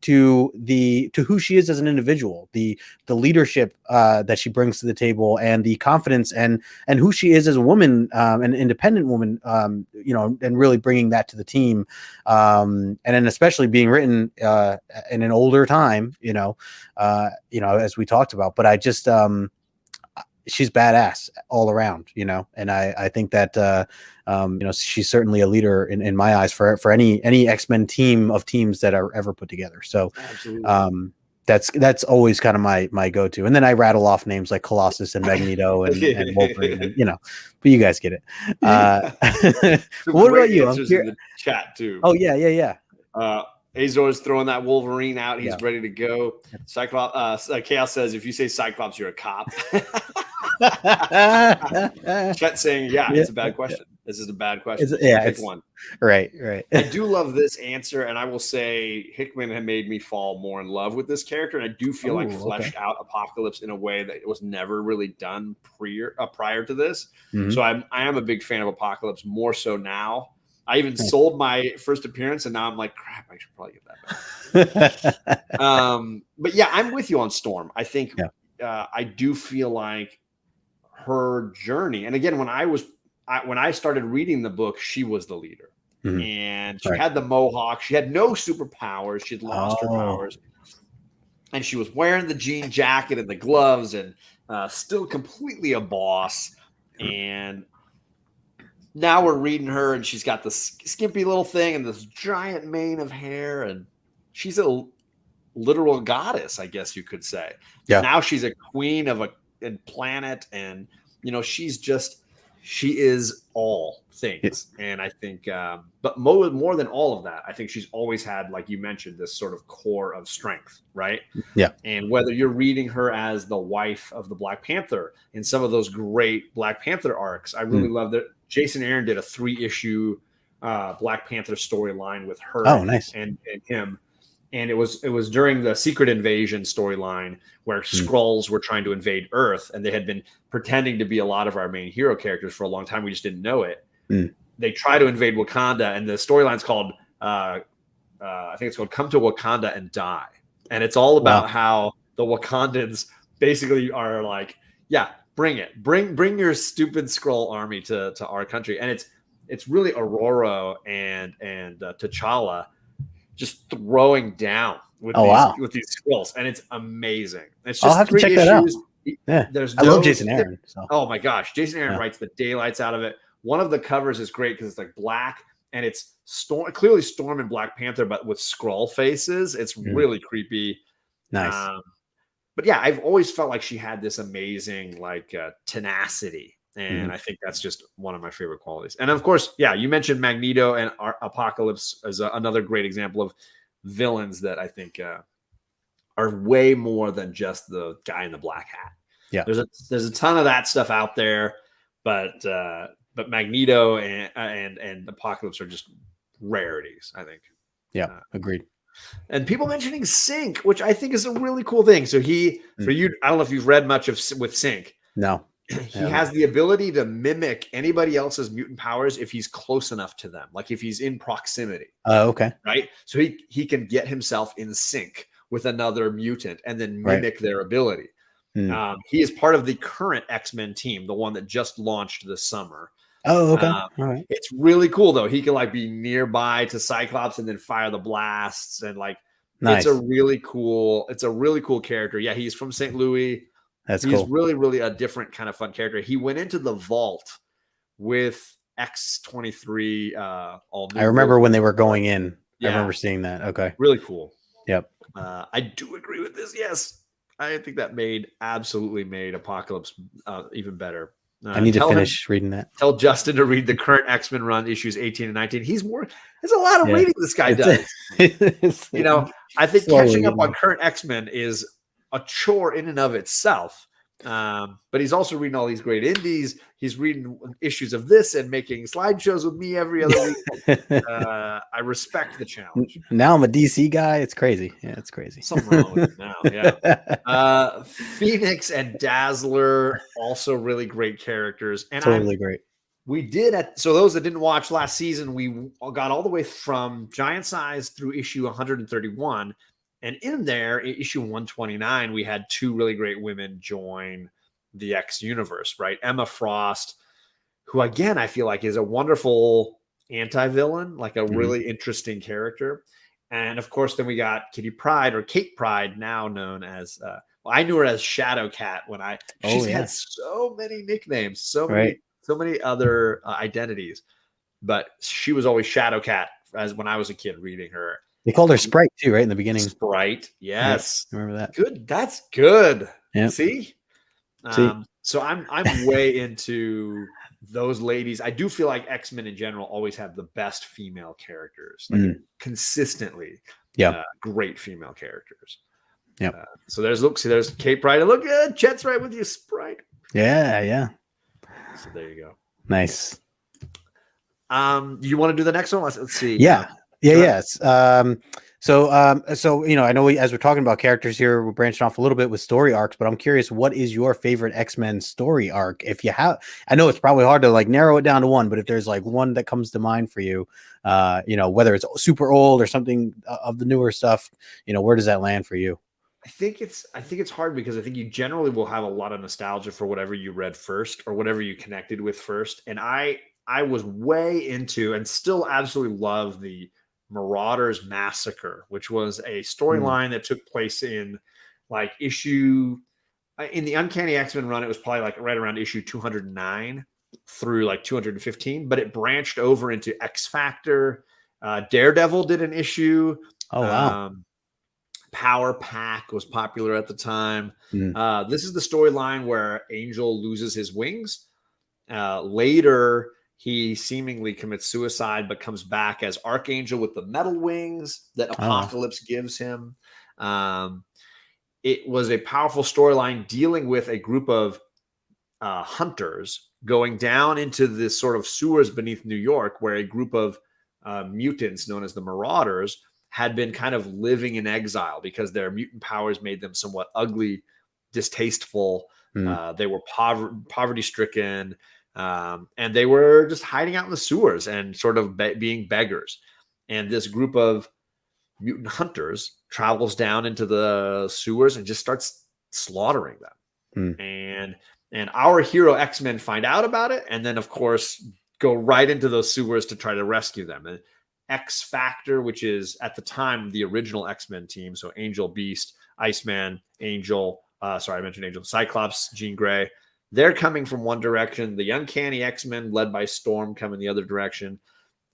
to who she is as an individual, the leadership that she brings to the table, and the confidence and who she is as a woman, an independent woman, and really bringing that to the team, and then especially being written in an older time, as we talked about. But I just she's badass all around, and I think that she's certainly a leader in my eyes for any X-Men team of teams that are ever put together. So that's always kind of my go-to. And then I rattle off names like Colossus and Magneto and Wolverine, and, but you guys get it. What about you? In the chat too. Oh yeah. Azor's throwing that Wolverine out. He's ready to go. Cyclops. Chaos says, if you say Cyclops, you're a cop. Chet saying, it's a bad question. This is a bad question. Pick one. Right. I do love this answer, and I will say Hickman had made me fall more in love with this character, and I do feel fleshed out Apocalypse in a way that it was never really done prior to this. Mm-hmm. So I am a big fan of Apocalypse, more so now. I even sold my first appearance, and now I'm like, crap, I should probably get that back. But yeah, I'm with you on Storm. I think I do feel like her journey, and again, when I started reading the book, she was the leader, and she had the mohawk. She had no superpowers. She had lost her powers, and she was wearing the jean jacket and the gloves, and still completely a boss. And now we're reading her, and she's got this skimpy little thing and this giant mane of hair, and she's a literal goddess, I guess you could say. Yeah. Now she's a queen of a planet, and she's just she is all things. And I think, but more than all of that, I think she's always had, like you mentioned, this sort of core of strength, right? Yeah. And whether you're reading her as the wife of the Black Panther in some of those great Black Panther arcs, I really love that Jason Aaron did a 3-issue Black Panther storyline with her and him. And it was during the Secret Invasion storyline where Skrulls were trying to invade Earth, and they had been pretending to be a lot of our main hero characters for a long time. We just didn't know it. They try to invade Wakanda, and the storyline's called, I think it's called "Come to Wakanda and Die," and it's all about how the Wakandans basically are like, "Yeah, bring it, bring your stupid Skrull army to our country," and it's really Aurora and T'Challa just throwing down with these Skrulls, and it's amazing. It's just I'll have to 3 check issues. that out. Yeah, There's I love Jason Aaron. So. Oh my gosh, Jason Aaron writes the daylights out of it. One of the covers is great because it's like black and it's clearly Storm and Black Panther, but with Skrull faces. It's really creepy. Nice. But yeah, I've always felt like she had this amazing like tenacity. And I think that's just one of my favorite qualities. And of course, yeah, you mentioned Magneto and Apocalypse as another great example of villains that I think are way more than just the guy in the black hat. Yeah, there's a ton of that stuff out there, but Magneto and Apocalypse are just rarities, I think. Yeah, agreed. And people mentioning Sync, which I think is a really cool thing. So for you, I don't know if you've read much with Sync. No. He has the ability to mimic anybody else's mutant powers if he's close enough to them, like if he's in proximity. Okay. Right. So he can get himself in sync with another mutant and then mimic their ability. He is part of the current X-Men team, the one that just launched this summer. Oh, okay. All right. It's really cool though. He can like be nearby to Cyclops and then fire the blasts and like it's a really cool character. Yeah, he's from St. Louis. That's He's cool. really, really a different kind of fun character. He went into the vault with X-23. I remember when they were going in. Yeah. I remember seeing that. Okay. Really cool. Yep. I do agree with this. Yes. I think that absolutely made Apocalypse even better. I need to finish reading that. Tell Justin to read the current X-Men run issues 18 and 19. There's a lot of reading this guy does. I think catching up on current X-Men is a chore in and of itself. But he's also reading all these great indies. He's reading issues of this and making slideshows with me every other week. I respect the challenge. Now I'm a DC guy. It's crazy. Yeah, it's crazy. Something wrong with it now. Yeah. Phoenix and Dazzler, also really great characters. And totally great. We did so those that didn't watch last season, we got all the way from Giant Size through issue 131. And in there, in issue 129, we had 2 really great women join the X universe, right? Emma Frost, who again, I feel like is a wonderful anti-villain, like a really interesting character. And of course, then we got Kitty Pryde or Kate Pryde, now known as, I knew her as Shadow Cat when she's had so many nicknames, so many other identities, but she was always Shadow Cat as when I was a kid reading her. They called her Sprite too, right in the beginning. Sprite, yes. Yeah, remember that? Good, that's good. Yeah. See? So I'm way into those ladies. I do feel like X-Men in general always have the best female characters, like consistently. Yeah, great female characters. Yeah. So there's Kate Pryde. Look good. Chet's right with you, Sprite. Yeah. So there you go. Nice. You want to do the next one? Let's see. Yeah. Yes. So I know as we're talking about characters here, we're branching off a little bit with story arcs, but I'm curious, what is your favorite X-Men story arc? If you have, I know it's probably hard to like narrow it down to one, but if there's like one that comes to mind for you, whether it's super old or something of the newer stuff, where does that land for you? I think it's hard because I think you generally will have a lot of nostalgia for whatever you read first or whatever you connected with first. And I was way into and still absolutely love the Marauders Massacre, which was a storyline that took place in like in the Uncanny X-Men run. It was probably like right around issue 209 through like 215, but it branched over into X Factor. Daredevil did an issue. Oh, wow. Power Pack was popular at the time. This is the storyline where Angel loses his wings. Later, he seemingly commits suicide, but comes back as Archangel with the metal wings that Apocalypse gives him. It was a powerful storyline dealing with a group of hunters going down into this sort of sewers beneath New York, where a group of mutants known as the Marauders had been kind of living in exile because their mutant powers made them somewhat ugly, distasteful. They were poverty stricken. And they were just hiding out in the sewers and sort of being beggars. And this group of mutant hunters travels down into the sewers and just starts slaughtering them. And our hero X-Men find out about it, and then of course go right into those sewers to try to rescue them. And X Factor, which is at the time the original X-Men team, so Angel, Beast, Iceman, Angel, I mentioned Angel, Cyclops, Jean Grey, they're coming from one direction. The Uncanny X-Men, led by Storm, come in the other direction.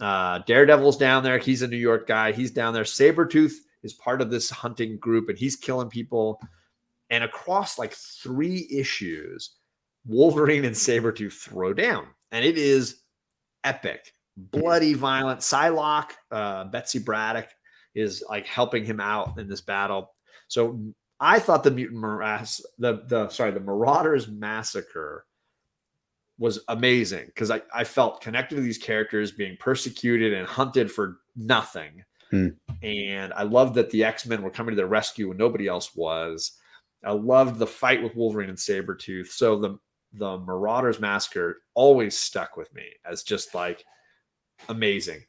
Daredevil's down there. He's a New York guy. He's down there. Sabretooth is part of this hunting group, and he's killing people. And across like 3 issues, Wolverine and Sabretooth throw down. And it is epic. Bloody, violent. Psylocke, Betsy Braddock, is like helping him out in this battle. So I thought the Marauders Massacre was amazing because I felt connected to these characters being persecuted and hunted for nothing. And I loved that the X-Men were coming to their rescue when nobody else was. I loved the fight with Wolverine and Sabretooth. So the Marauders Massacre always stuck with me as just like amazing.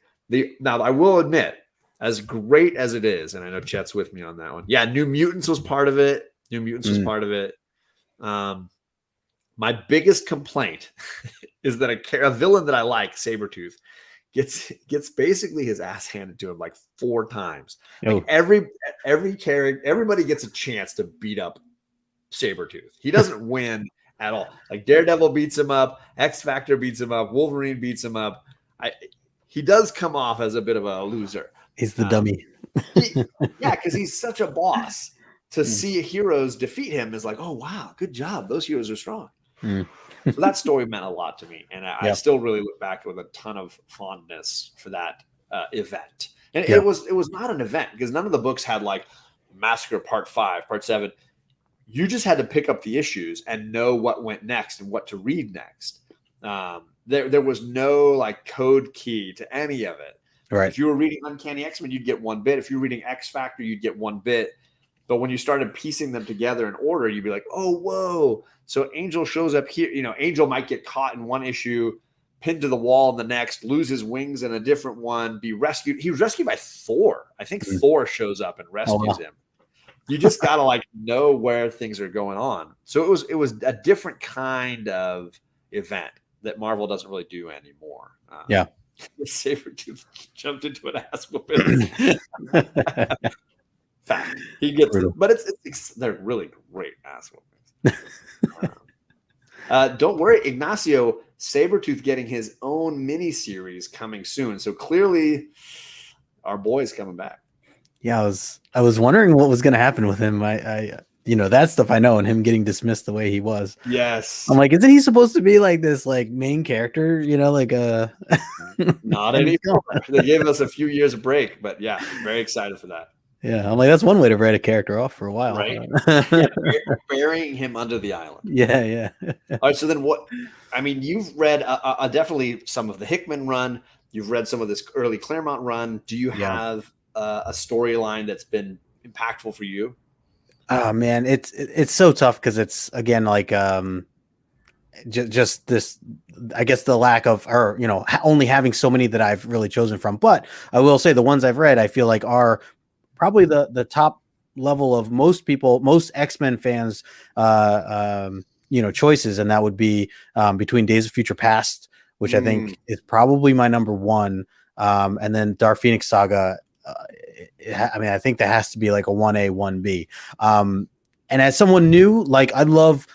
Now I will admit, as great as it is, and I know Chet's with me on that one. Yeah, New Mutants was part of it. My biggest complaint is that a villain that I like, Sabretooth, gets basically his ass handed to him like 4 times. Like every character, everybody gets a chance to beat up Sabretooth. He doesn't win at all. Like Daredevil beats him up, X Factor beats him up, Wolverine beats him up. He does come off as a bit of a loser. He's the dummy. Because he's such a boss. To see heroes defeat him is like, oh, wow, good job. Those heroes are strong. So that story meant a lot to me. And I still really look back with a ton of fondness for that event. And it was not an event because none of the books had like Massacre Part 5, Part 7. You just had to pick up the issues and know what went next and what to read next. There was no like code key to any of it. Right. If you were reading Uncanny X-Men, you'd get 1 bit. If you were reading X Factor, you'd get 1 bit. But when you started piecing them together in order, you'd be like, oh, whoa. So Angel shows up here. Angel might get caught in one issue, pinned to the wall in the next, lose his wings in a different one, be rescued. He was rescued by Thor. I think Thor shows up and rescues him. You just got to like know where things are going on. So it was a different kind of event that Marvel doesn't really do anymore. Sabretooth jumped into an ass whooping. Fact. He gets it, but they're really great ass whoopings. Don't worry, Ignacio, Sabretooth getting his own mini series coming soon. So clearly our boy's coming back. Yeah, I was wondering what was going to happen with him. I that stuff I know, and him getting dismissed the way he was. Yes. I'm like, isn't he supposed to be like this like main character, not anymore. They gave us a few years of break, but yeah, very excited for that. Yeah, I'm like, that's one way to write a character off for a while. Right. Burying him under the island. Yeah. All right, so then you've read definitely some of the Hickman run. You've read some of this early Claremont run. Do you have a storyline that's been impactful for you? Oh man, it's so tough because it's again like just this, I guess the lack of, or only having so many that I've really chosen from. But I will say the ones I've read, I feel like are probably the top level of most X-Men fans, choices, and that would be between Days of Future Past, which I think is probably my number 1, and then Dark Phoenix Saga. I think that has to be like a 1A, 1B. And as someone new, like I love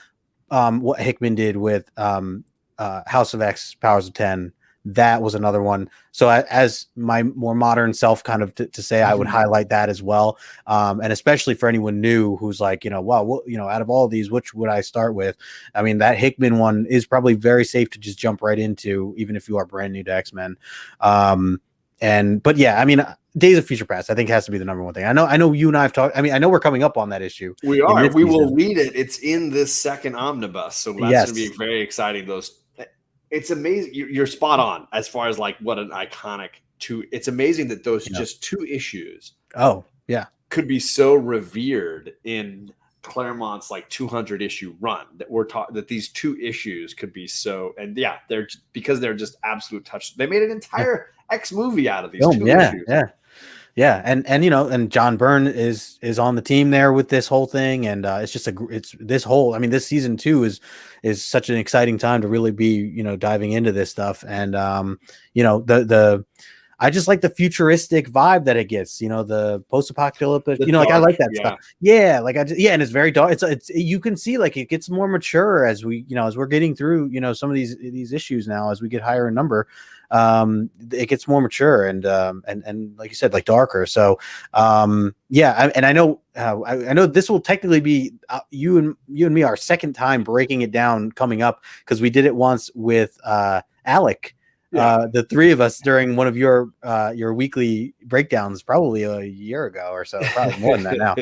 what Hickman did with House of X, Powers of 10, that was another one. So as my more modern self kind of to say, I would highlight that as well. And especially for anyone new who's like, wow, out of all of these, which would I start with? I mean, that Hickman one is probably very safe to just jump right into, even if you are brand new to X-Men. But yeah, I mean, Days of Future Past, I think, has to be the number one thing. I know you and I have talked. I mean, I know we're coming up on that issue. We are. We will read it. It's in this second omnibus, so that's going to be very exciting. It's amazing. You're spot on as far as like what an iconic two. It's amazing that those just 2 issues. Oh yeah, could be so revered in Claremont's like 200 issue run that we're talking that these 2 issues could be so. And yeah, they're just absolute touch. They made an entire X movie out of these 2 issues. Yeah, and John Byrne is on the team there with this whole thing, and I mean, this season 2 is such an exciting time to really be diving into this stuff, and I just like the futuristic vibe that it gets, the post-apocalyptic, like I like that stuff. Yeah, and it's very dark. It's you can see like it gets more mature as we're getting through, some of these issues now as we get higher in number. It gets more mature and like you said, like darker. So and I know this will technically be you and me our second time breaking it down coming up, because we did it once with Alec. The 3 of us during one of your weekly breakdowns, probably a year ago or so, probably more than that now.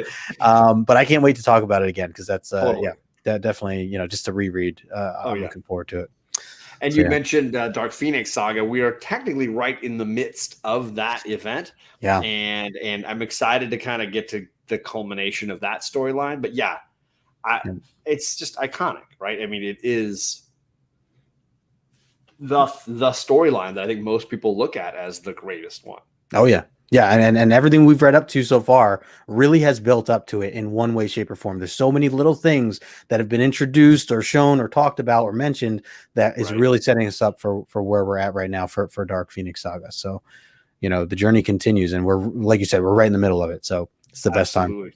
But I can't wait to talk about it again, because that's definitely just to reread. I'm looking forward to it. And you mentioned Dark Phoenix Saga. We are technically right in the midst of that event. Yeah, and I'm excited to kind of get to the culmination of that storyline. But it's just iconic, right? I mean, it is the storyline that I think most people look at as the greatest one. Oh yeah. Yeah, and everything we've read up to so far really has built up to it in one way, shape, or form. There's so many little things that have been introduced or shown or talked about or mentioned that is really setting us up for where we're at right now for Dark Phoenix Saga. So, the journey continues, and we're, like you said, we're right in the middle of it. So it's the best time.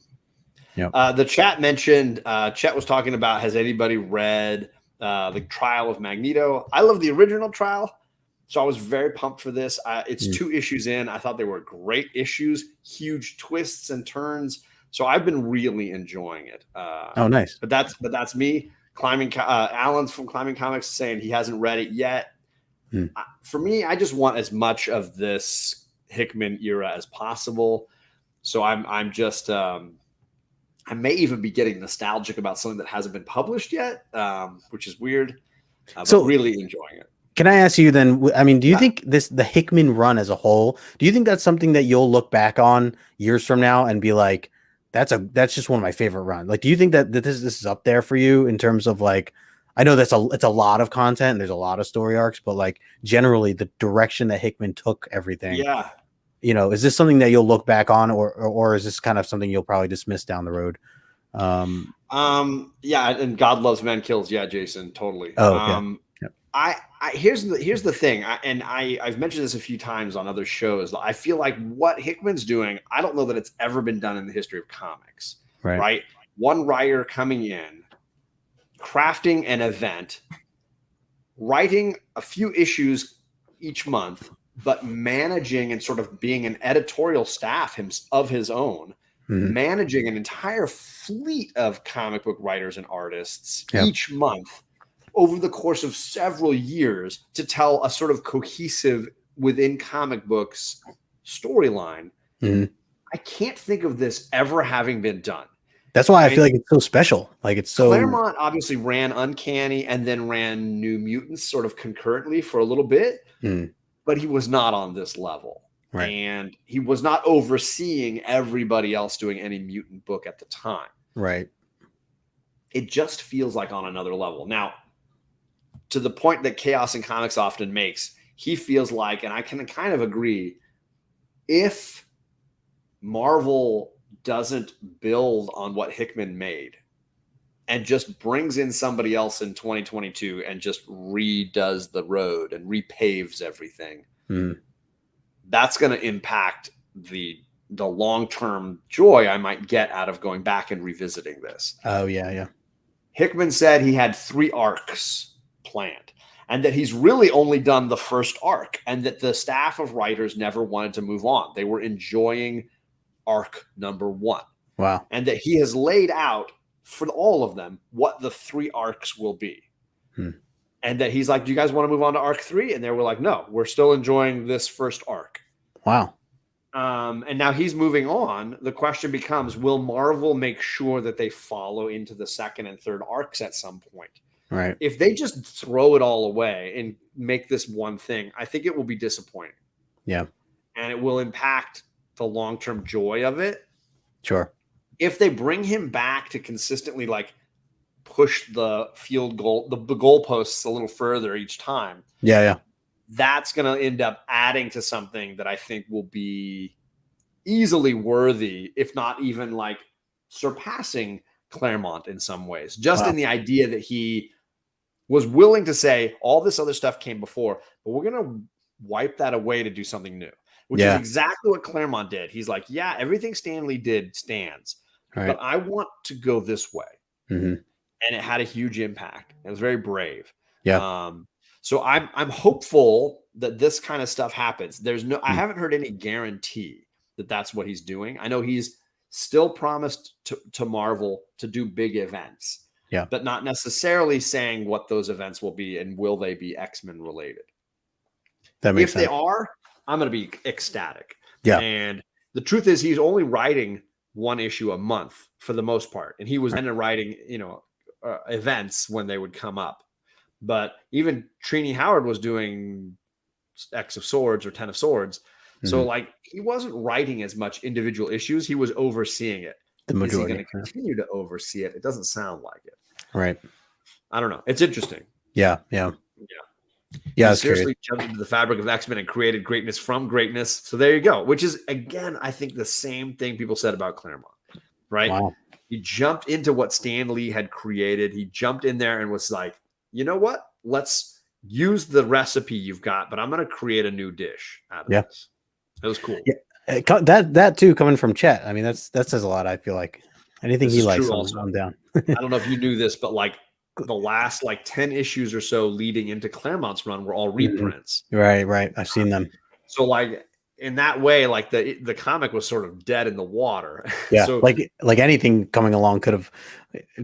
Yeah. The chat mentioned, Chet was talking about, has anybody read the Trial of Magneto? I love the original Trial. So I was very pumped for this. It's 2 issues in. I thought they were great issues, huge twists and turns. So I've been really enjoying it. Oh, nice. But that's me. Alan's from Climbing Comics saying he hasn't read it yet. For me, I just want as much of this Hickman era as possible. So I'm just I may even be getting nostalgic about something that hasn't been published yet, which is weird. But really enjoying it. Can I ask you then, I mean, do you think the Hickman run as a whole, do you think that's something that you'll look back on years from now and be like, that's just one of my favorite runs? Like, do you think that this is up there for you in terms of like, I know it's a lot of content, and there's a lot of story arcs, but like generally the direction that Hickman took everything. Yeah. Is this something that you'll look back on, or is this kind of something you'll probably dismiss down the road? Yeah. And God Loves Man Kills. Yeah, Jason. Totally. Oh, here's the thing, I've mentioned this a few times on other shows. I feel like what Hickman's doing, I don't know that it's ever been done in the history of comics. Right? One writer coming in, crafting an event, writing a few issues each month, but managing and sort of being an editorial staff of his own, managing an entire fleet of comic book writers and artists each month over the course of several years to tell a sort of cohesive within comic books storyline. I can't think of this ever having been done. That's why I feel like it's so special. Like it's so. Claremont obviously ran Uncanny and then ran New Mutants sort of concurrently for a little bit, but he was not on this level. Right. And he was not overseeing everybody else doing any mutant book at the time. Right. It just feels like on another level. Now, to the point that Chaos in Comics often makes, he feels like, and I can kind of agree, if Marvel doesn't build on what Hickman made and just brings in somebody else in 2022 and just redoes the road and repaves everything, that's going to impact the long-term joy I might get out of going back and revisiting this. Oh, yeah. Hickman said he had 3 arcs planned. and that he's really only done the first arc, and that the staff of writers never wanted to move on. They were enjoying arc number 1. Wow. And that he has laid out for all of them what the 3 arcs will be. And that he's like, do you guys want to move on to arc 3? And they were like, no, we're still enjoying this first arc. Wow. And now he's moving on. The question becomes, will Marvel make sure that they follow into the 2nd and 3rd arcs at some point? Right. If they just throw it all away and make this one thing, I think it will be disappointing. Yeah. And it will impact the long-term joy of it. Sure. If they bring him back to consistently like push the field goal, the goalposts a little further each time. Yeah. That's going to end up adding to something that I think will be easily worthy, if not even like surpassing Claremont in some ways, just in the idea that he was willing to say all this other stuff came before, but we're going to wipe that away to do something new, which is exactly what Claremont did. He's like, yeah, everything Stan Lee did stands, but I want to go this way. And it had a huge impact. It was very brave. Yeah. So I'm hopeful that this kind of stuff happens. I haven't heard any guarantee that that's what he's doing. I know he's still promised to Marvel to do big events, but not necessarily saying what those events will be and will they be X-Men related. That makes sense. If they are, I'm going to be ecstatic. Yeah. And the truth is he's only writing 1 issue a month for the most part. And he was then writing, events when they would come up. But even Trini Howard was doing X of Swords or 10 of Swords. So like he wasn't writing as much individual issues. He was overseeing it. The majority. Is he going to continue to oversee it? It doesn't sound like it. Right. I don't know. It's interesting. Yeah. Seriously jumped into the fabric of X-Men and created greatness from greatness. So there you go. Which is, again, I think the same thing people said about Claremont. Right? Wow. He jumped into what Stan Lee had created. He jumped in there and was like, you know what? Let's use the recipe you've got, but I'm going to create a new dish out of this. It was cool. Yeah. That too, coming from Chet. I mean, that says a lot. I feel like anything he likes, I'm down. I don't know if you knew this, but like the last 10 issues or so leading into Claremont's run were all reprints. Right. I've seen them. So like in that way, like the comic was sort of dead in the water. Yeah. So, like anything coming along could have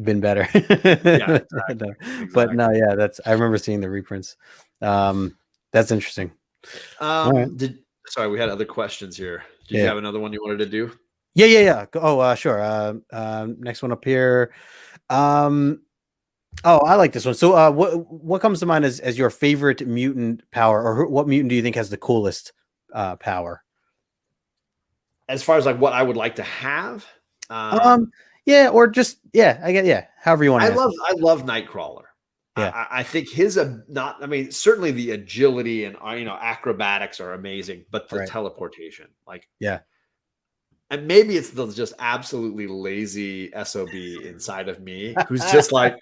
been better. Exactly. But no, yeah, I remember seeing the reprints. That's interesting. Sorry, we had other questions here. Do you have another one you wanted to do? Yeah. Oh, sure. Next one up here. I like this one. So, what comes to mind as your favorite mutant power, or what mutant do you think has the coolest power? As far as like what I would like to have, or just however you want to. I love Nightcrawler. Yeah, I think his certainly the agility and acrobatics are amazing, but the teleportation, and maybe it's the just absolutely lazy SOB inside of me who's just like,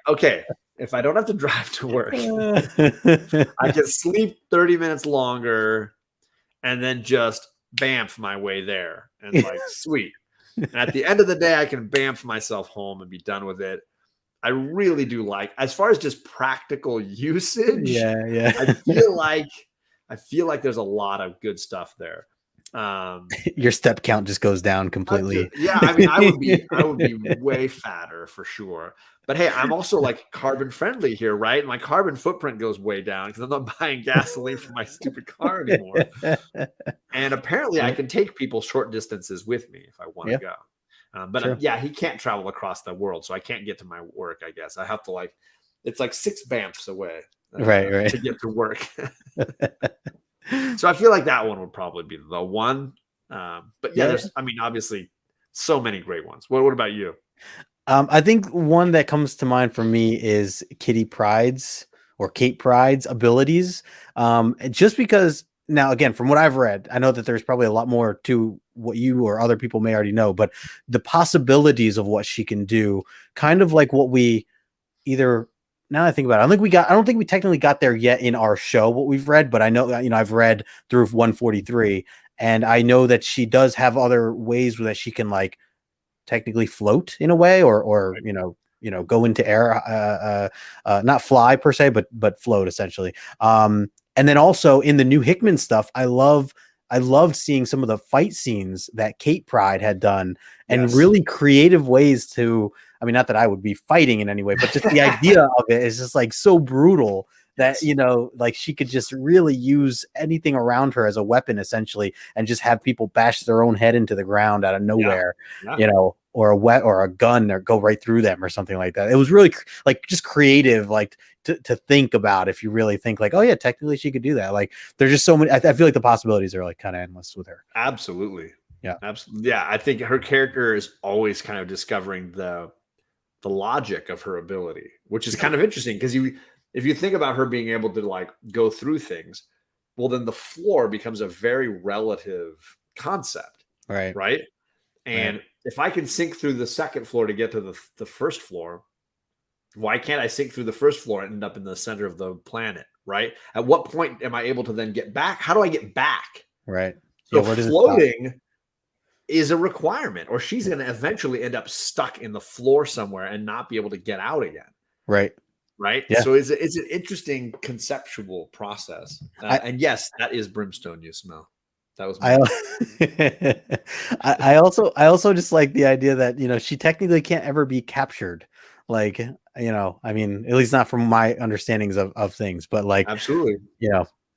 okay, if I don't have to drive to work, I can sleep 30 minutes longer and then just bamf my way there. And sweet. And at the end of the day, I can bamf myself home and be done with it. I really do like, as far as just practical usage. Yeah. I feel like there's a lot of good stuff there. Your step count just goes down completely. I would be way fatter for sure. But hey, I'm also carbon friendly here, right? My carbon footprint goes way down because I'm not buying gasoline for my stupid car anymore. And apparently I can take people short distances with me if I want to go. But he can't travel across the world, so I can't get to my work, I guess. I have to it's 6 bamfs away right to get to work. So I feel like that one would probably be the one. But there's obviously so many great ones. What about you? I think one that comes to mind for me is Kate Pryde's abilities. Just because now, again, from what I've read, I know that there's probably a lot more to what you or other people may already know, but the possibilities of what she can do, kind of like what we now I think about it, I don't think we technically got there yet in our show, what we've read, but I know, I've read through 143 and I know that she does have other ways that she can technically float in a way or go into air, not fly per se, but float essentially. And then also in the new Hickman stuff, I loved seeing some of the fight scenes that Kate Pride had done, and really creative ways to, I mean, not that I would be fighting in any way, but just the idea of it is just like so brutal that, like she could just really use anything around her as a weapon essentially, and just have people bash their own head into the ground out of nowhere, or a gun, or go right through them or something like that. It was really like just creative, like to think about, if you really think like, oh yeah, technically she could do that. Like there's just so many, I feel like the possibilities are like kind of endless with her. Absolutely. Yeah. Absolutely. Yeah. I think her character is always kind of discovering the logic of her ability, which is kind of interesting, because if you think about her being able to like go through things, well, then the floor becomes a very relative concept. Right. And if I can sink through the second floor to get to the first floor, why can't I sink through the first floor and end up in the center of the planet? Right. At what point am I able to then get back? How do I get back? Right. So floating is a requirement, or she's going to eventually end up stuck in the floor somewhere and not be able to get out again. Right. Yeah. So it's an interesting conceptual process. And yes, that is brimstone you smell. That was I also just like the idea that, she technically can't ever be captured. Like, I mean, at least not from my understandings of things, but like, absolutely.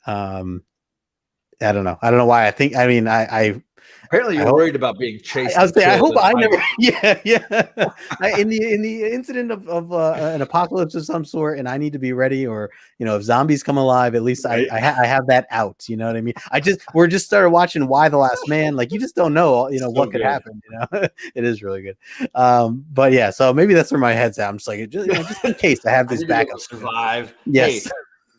I don't know. I don't know why. I apparently you're worried about being chased. I hope I never. Yeah. In the incident of an apocalypse of some sort, and I need to be ready, or if zombies come alive, at least I have that out. You know what I mean? We're just started watching Why the Last Man. Like, you just don't know, what could happen. It is really good. But yeah, so maybe that's where my head's at. I'm just like, just in case I have this backup. Survive. Yes.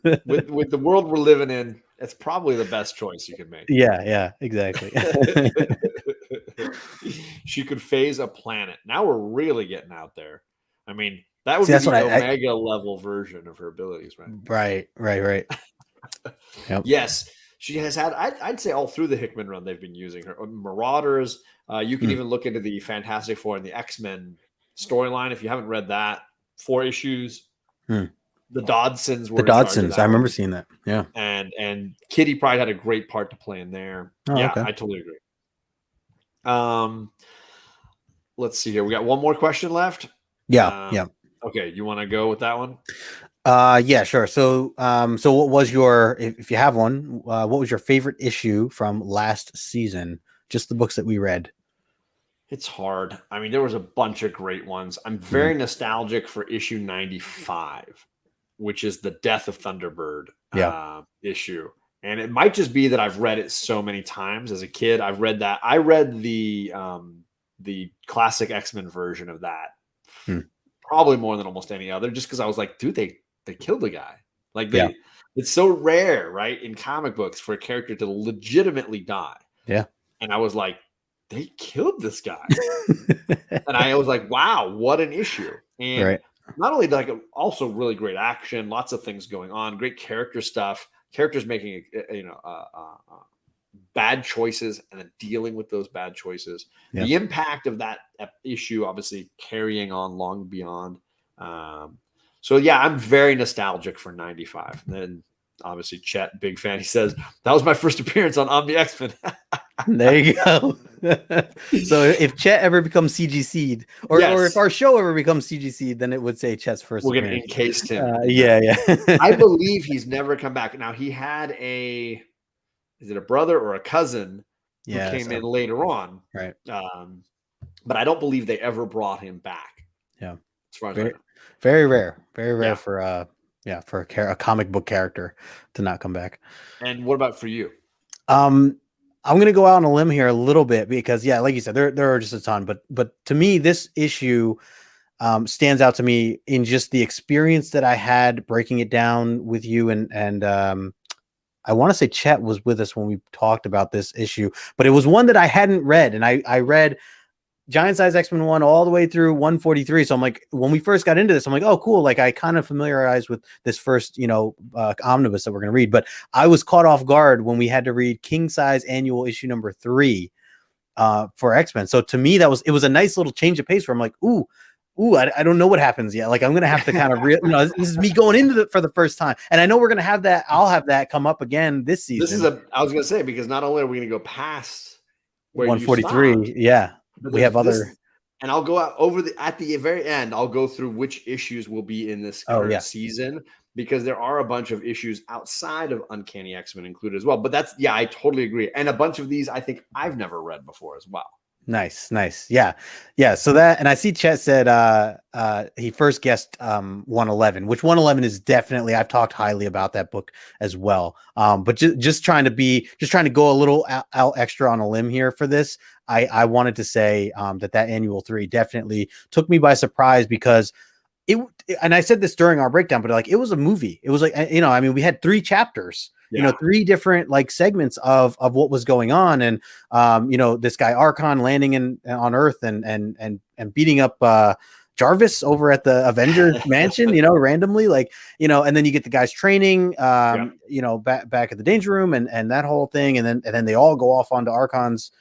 Hey, with the world we're living in, it's probably the best choice you can make. Yeah, exactly. She could phase a planet. Now we're really getting out there. I mean, that would be the Omega level version of her abilities, right? Right. Yep. Yes, she has had. I'd say all through the Hickman run, they've been using her. Marauders. You can even look into the Fantastic Four and the X-Men storyline if you haven't read that. 4 issues. The Dodsons were I remember seeing that. Yeah. And Kitty Pryde had a great part to play in there. Okay. I totally agree. Let's see here. We got one more question left. Yeah. Okay, you want to go with that one? Yeah, sure. So what was your, if you have one, what was your favorite issue from last season? Just the books that we read. It's hard. I mean, there was a bunch of great ones. I'm very nostalgic for issue 95. Which is the Death of Thunderbird issue. And it might just be that I've read it so many times as a kid. I've read that. I read the classic X-Men version of that probably more than almost any other, just because I was like, dude, they killed the guy. Like it's so rare, right, in comic books for a character to legitimately die. Yeah. And I was like, they killed this guy. And I was like, wow, what an issue. And not only like also really great action, lots of things going on, great character stuff, characters making bad choices and then dealing with those bad choices. Yeah. The impact of that issue obviously carrying on long beyond. So yeah, I'm very nostalgic for 95. And then obviously Chet, big fan. He says that was my first appearance on Omni X-Men. There you go. So if Chet ever becomes CGC'd, or if our show ever becomes CGC'd, then it would say Chet's first. We're going to encase him. Yeah. I believe he's never come back. Now he had is it a brother or a cousin who came in later on, right? But I don't believe they ever brought him back. Yeah, as far as I know. Very rare for a comic book character to not come back. And what about for you? I'm going to go out on a limb here a little bit because, like you said, there are just a ton. But to me, this issue stands out to me in just the experience that I had breaking it down with you. And I want to say Chet was with us when we talked about this issue, but it was one that I hadn't read. And I read Giant Size X-Men 1 all the way through 143. So I'm like, when we first got into this, I'm like, oh, cool. Like I kind of familiarized with this first, omnibus that we're going to read, but I was caught off guard when we had to read King Size Annual issue number 3 for X-Men. So to me, it was a nice little change of pace where I'm like, ooh, ooh, I don't know what happens yet. Like I'm gonna have to kind of this is me going into it for the first time, and I know we're gonna have that. I'll have that come up again this season. I was gonna say, because not only are we gonna go past where 143. you stopped, Yeah, but we have there's other. and I'll go out at the very end. I'll go through which issues will be in this current season, because there are a bunch of issues outside of Uncanny X-Men included as well. But I totally agree. And a bunch of these I think I've never read before as well. Nice. Yeah. So that, and I see Chet said he first guessed 111, which 111 is definitely, I've talked highly about that book as well. But just trying to go a little out extra on a limb here for this. I wanted to say that annual 3 definitely took me by surprise, because and I said this during our breakdown, but like it was a movie. It was like, I mean, we had 3 chapters. 3 different like segments of what was going on, and this guy Archon landing on Earth and beating up Jarvis over at the Avengers mansion, randomly, and then you get the guys training, back at the Danger Room and that whole thing, and then they all go off onto Archon's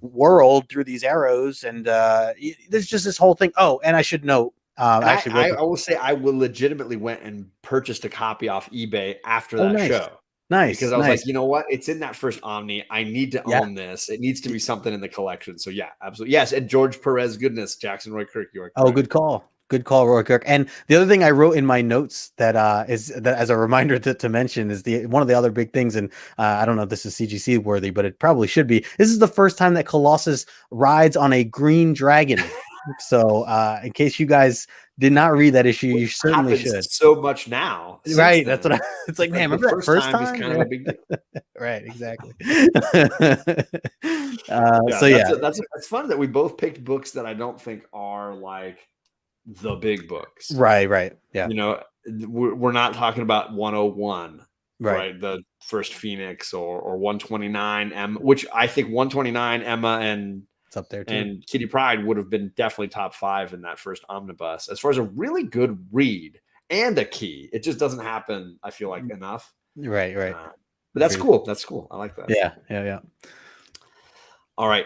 world through these arrows, and there's just this whole thing. Oh, and I should note, I will say I legitimately went and purchased a copy off eBay after that show. Nice. Because I was like, you know what? It's in that first Omni. I need to own this. It needs to be something in the collection. So yeah, absolutely. Yes. And George Perez goodness, Jackson Roy Kirk. Good call. Good call, Roy Kirk. And the other thing I wrote in my notes that is that as a reminder to mention is one of the other big things. And I don't know if this is CGC worthy, but it probably should be. This is the first time that Colossus rides on a green dragon. So in case you guys did not read that issue, you certainly should. So much now, right? That's what it's like. Man, remember that first time? Is kind of a big deal. Right, exactly. It's fun that we both picked books that I don't think are like the big books. Right. Yeah. We're not talking about 101, right? The first Phoenix or 129 Emma, which I think 129 Emma and it's up there too. And Kitty Pryde would have been definitely top 5 in that first omnibus as far as a really good read and a key. It just doesn't happen, I feel like, enough. Right. But that's cool. That's cool. I like that. Yeah. All right.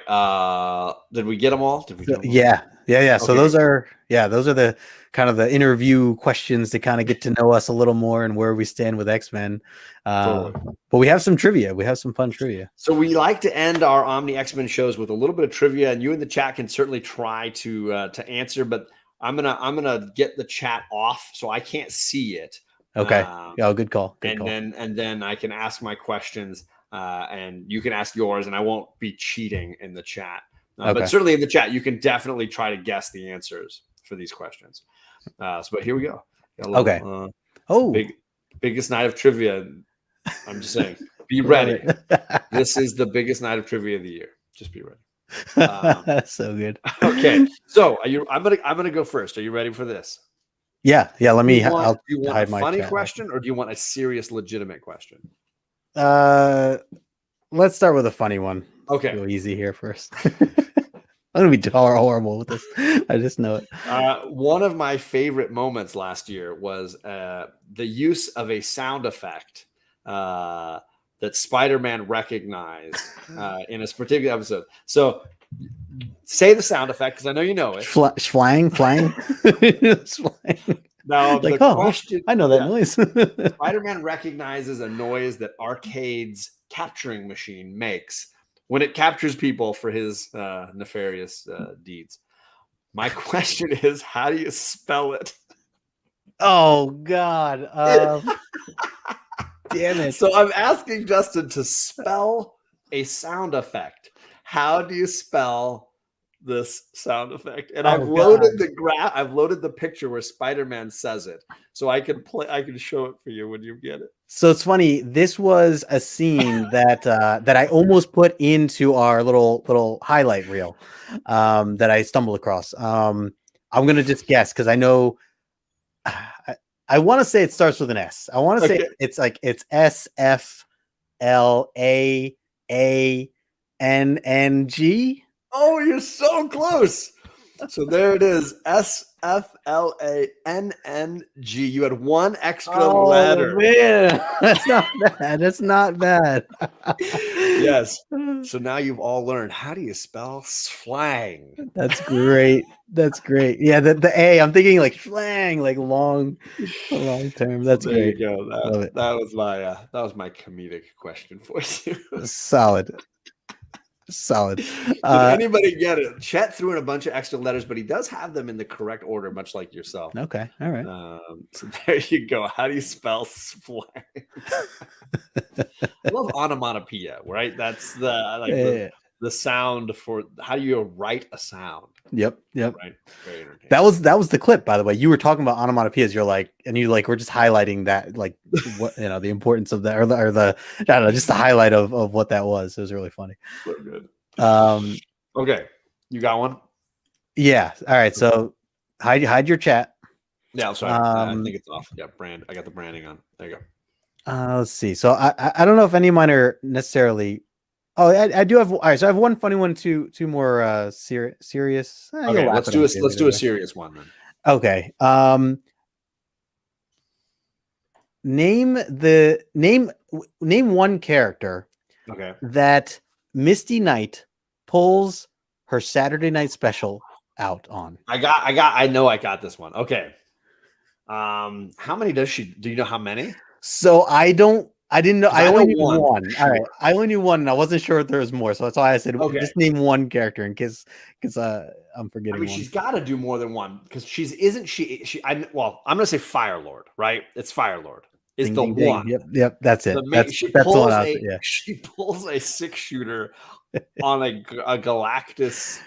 Did we get them all? Yeah. Okay. So those are the kind of the interview questions to kind of get to know us a little more and where we stand with X-Men. Totally. But we have some trivia. We have some fun trivia. So we like to end our Omni X-Men shows with a little bit of trivia, and you in the chat can certainly try to answer. But I'm gonna get the chat off so I can't see it. Okay. Good call. And then I can ask my questions, and you can ask yours, and I won't be cheating in the chat. But certainly in the chat, you can definitely try to guess the answers for these questions. But here we go. Biggest night of trivia. I'm just saying, be ready. This is the biggest night of trivia of the year. Just be ready. So good. Okay. So I'm gonna go first. Are you ready for this? Yeah. Let me. Do you want a funny question or do you want a serious, legitimate question? Let's start with a funny one. Okay. Go easy here first. I'm gonna be horrible with this. I just know it. One of my favorite moments last year was the use of a sound effect that Spider-Man recognized in a particular episode. So say the sound effect because I know you know it. Flying. Now like, the question, I know that noise. Spider-Man recognizes a noise that Arcade's capturing machine makes when it captures people for his nefarious deeds. My question is, how do you spell it? Oh, God. Damn it. So I'm asking Justin to spell a sound effect. How do you spell this sound effect? And I've loaded the picture where Spider-Man says it. So I can show it for you when you get it. So it's funny. This was a scene that I almost put into our little highlight reel that I stumbled across. I'm gonna just guess because I know I want to say it starts with an S. I want to say it's SFLAANNG. Oh, you're so close. So there it is. FLANNG. You had one extra Oh letter. man, that's not bad. That's not bad. Yes. So now you've all learned, how do you spell slang? That's great. That's great. Yeah, the A. I'm thinking like slang, like long term. That's There great. you go. Love it. That was my comedic question for you. Solid. Did anybody get it? Chet threw in a bunch of extra letters, but he does have them in the correct order, much like yourself. Okay. All right. So there you go. How do you spell slang? I love onomatopoeia, right? That's the sound for how do you write a sound. Yep. Right. Very entertaining. That was the clip, by the way. You were talking about onomatopoeias. You're like, and you like, we're just highlighting that, like, what, you know, the importance of that, or the I don't know, just the highlight of what that was. It was really funny. So good. Okay, you got one. Yeah. All right. So hide your chat. Yeah, I'm sorry. I think it's off. Yeah, brand. I got the branding on. There you go. Let's see. So I don't know if any of mine are necessarily. Oh, I do have. All right, so I have one funny one, two more serious. Okay, let's do a serious one then. Okay. Name one character. Okay. That Misty Knight pulls her Saturday night special out on. I know I got this one. Okay. How many does she? Do you know how many? So I didn't know. I only knew one. Sure. All right. I only knew one, and I wasn't sure if there was more. So that's why I said, just name one character in case I'm forgetting. I mean, one. she's got to do more than one because I'm gonna say Firelord, right? It's Firelord. Is ding, the ding, one. Ding. Yep. That's it. She that's pulls the one. Yeah. She pulls a 6-shooter on a Galactus.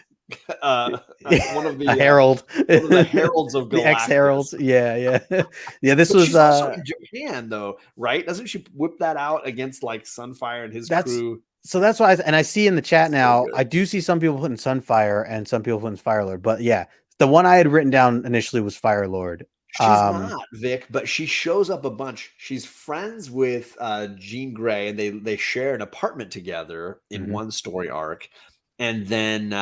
One of the herald, one of the heralds of Galactus. The ex-heralds. Yeah. This but was she's also in Japan, though, right? Doesn't she whip that out against like Sunfire and his crew? So that's why, I see in the chat now. I do see some people putting Sunfire and some people putting Firelord, but yeah, the one I had written down initially was Firelord. She's not Vic, but she shows up a bunch. She's friends with Jean Grey, and they share an apartment together in one story arc, and then.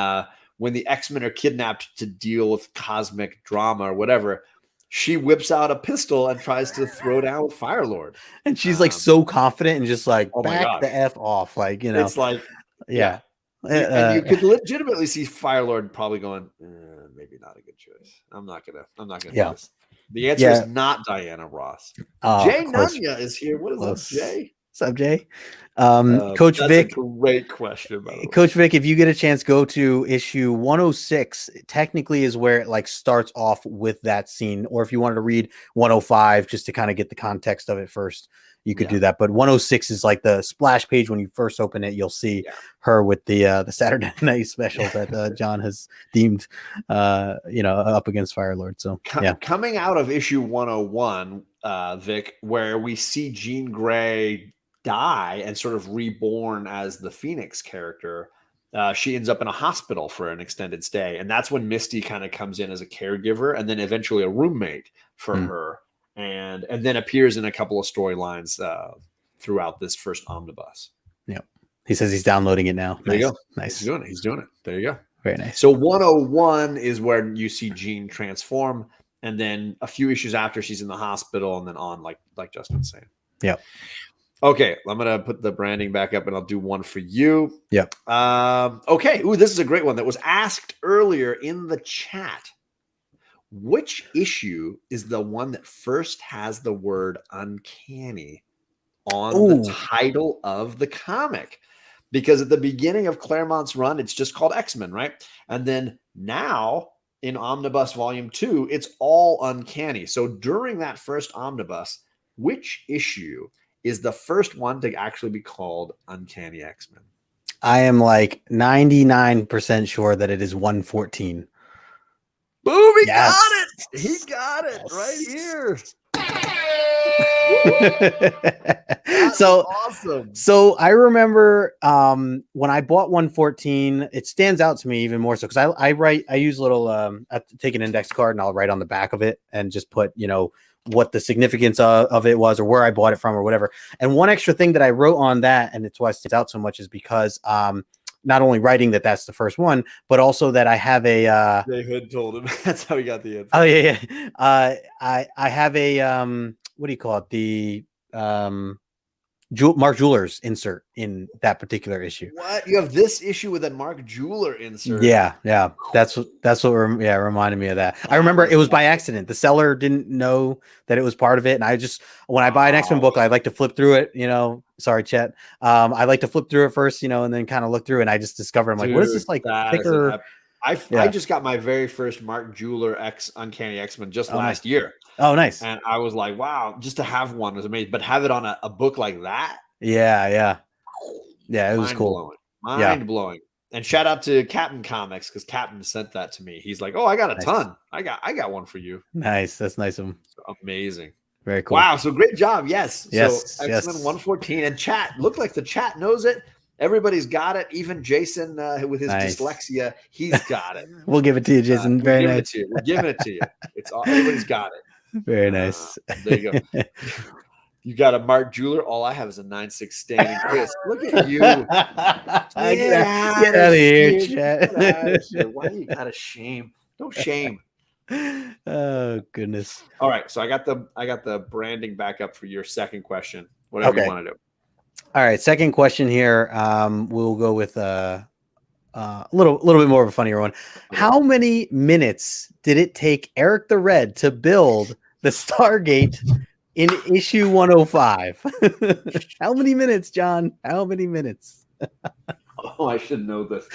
When the X-Men are kidnapped to deal with cosmic drama or whatever, she whips out a pistol and tries to throw down with Firelord. And she's like so confident and just like, oh back the F off. Like, you know, it's like, yeah. And you could legitimately see Firelord probably going, maybe not a good choice. I'm not gonna do this. The answer is not Diana Ross. Jay Nunya is here. What is up, Jay? What's up, Jay? Coach Vic, a great question. By the way. Coach Vic, if you get a chance, go to issue 106. Technically, is where it like starts off with that scene. Or if you wanted to read 105, just to kind of get the context of it first, you could do that. But 106 is like the splash page when you first open it. You'll see her with the Saturday night special that John has deemed, up against Firelord. So coming out of issue 101, Vic, where we see Jean Grey die and sort of reborn as the Phoenix character, she ends up in a hospital for an extended stay, and that's when Misty kind of comes in as a caregiver and then eventually a roommate for her, and then appears in a couple of storylines throughout this first omnibus. Yep, he says he's downloading it now. There you go. Nice. He's doing it. There you go. Very nice. So 101 is where you see Jean transform, and then a few issues after she's in the hospital, and then on like Justin's saying. Yep. Okay, I'm gonna put the branding back up, and I'll do one for you. Yep. Okay. Ooh, this is a great one that was asked earlier in the chat. Which issue is the one that first has the word uncanny on the title of the comic? Because at the beginning of Claremont's run, it's just called X-Men, right? And then now in Omnibus Volume 2, it's all uncanny. So during that first Omnibus, which issue is the first one to actually be called Uncanny X-Men? I am like 99% sure that it is 114. Boom! He got it. He got it right here. So awesome. So I remember when I bought 114, it stands out to me even more so because I use little I take an index card and I'll write on the back of it and just put what the significance of it was or where I bought it from or whatever. And one extra thing that I wrote on that, and it's why it stands out so much, is because not only writing that's the first one, but also that I have a Jay Hood told him. That's how he got the answer. oh yeah. I have a what do you call it? The Mark Jeweller's insert in that particular issue. What? You have this issue with a Mark Jeweler insert? Yeah. That's what reminded me of that. I remember it was by accident. The seller didn't know that it was part of it, and I just when I buy an X-Men book, I like to flip through it. Sorry, Chet. I like to flip through it first, and then kind of look through, and I just discovered I'm like, what is this like thicker? I just got my very first Mark Jeweler Uncanny X-Men just last year. Oh, nice. And I was like, wow, just to have one was amazing. But have it on a book like that? Yeah, it was cool. Mind blowing. And shout out to Captain Comics, because Captain sent that to me. He's like, oh, I got a ton. I got one for you. Nice. That's nice of him. Amazing. Very cool. Wow. So great job. Yes. So X-Men yes. 114 and chat. Looked like the chat knows it. Everybody's got it. Even Jason with his dyslexia, he's got it. We'll give it to you, Jason. Very nice. We're giving it to you. Everybody's got it. Very nice. There you go. You got a Mark Jeweler. All I have is a 9.6 standing. Chris, look at you. Get out of here, Chad. Why you got to shame? Don't shame. Oh goodness. All right. So I got the branding back up for your second question. Whatever you want to do. All right, second question here. We'll go with a little bit more of a funnier one. How many minutes did it take Eric the Red to build the Stargate in issue 105? How many minutes, John? How many minutes? Oh, I should know this.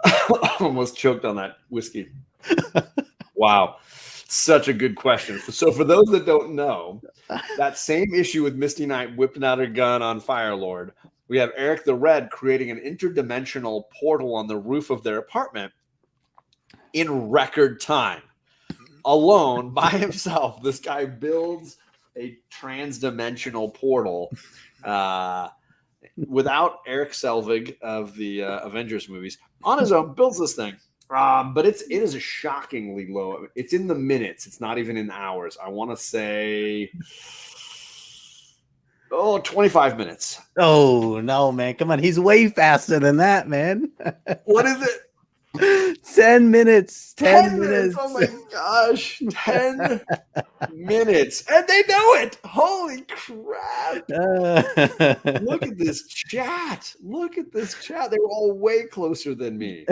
I almost choked on that whiskey. Wow. Such a good question. So for those that don't know, that same issue with Misty Knight whipping out her gun on Firelord, we have Eric the Red creating an interdimensional portal on the roof of their apartment in record time. Alone, by himself, this guy builds a trans-dimensional portal without Eric Selvig of the Avengers movies. On his own, builds this thing. But it is a shockingly low. It's in the minutes. It's not even in hours. I want to say, 25 minutes. Oh, no, man. Come on. He's way faster than that, man. What is it? 10 minutes. 10 minutes. Oh my gosh. 10 minutes. And they know it. Holy crap. Look at this chat. They were all way closer than me.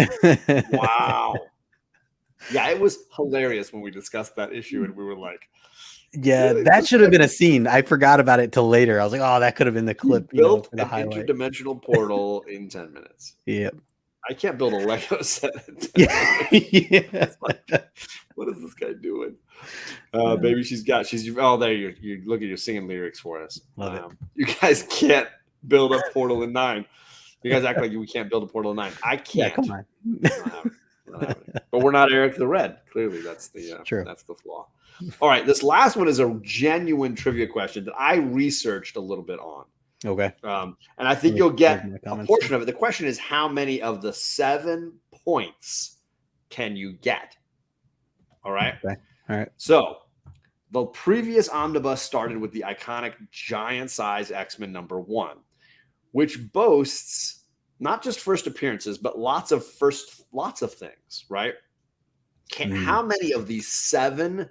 Wow. Yeah, it was hilarious when we discussed that issue and we were like, yeah, that should have been a scene. I forgot about it till later. I was like, oh, that could have been the clip. Built an interdimensional portal in 10 minutes. Yep. I can't build a Lego set. Yeah. Like, what is this guy doing? Maybe she's there. You look at your singing lyrics for us. Love it. You guys can't build a portal in 9. You guys act like we can't build a portal in 9. I can't. Yeah, come on. We don't have it. But we're not Eric the Red. Clearly, that's the true. That's the flaw. All right, this last one is a genuine trivia question that I researched a little bit on. Okay. And I think you'll get a portion of it. The question is, how many of the 7 points can you get? All right. Okay. All right. So the previous omnibus started with the iconic giant size X-Men #1, which boasts not just first appearances, but lots of things, right? How many of these 7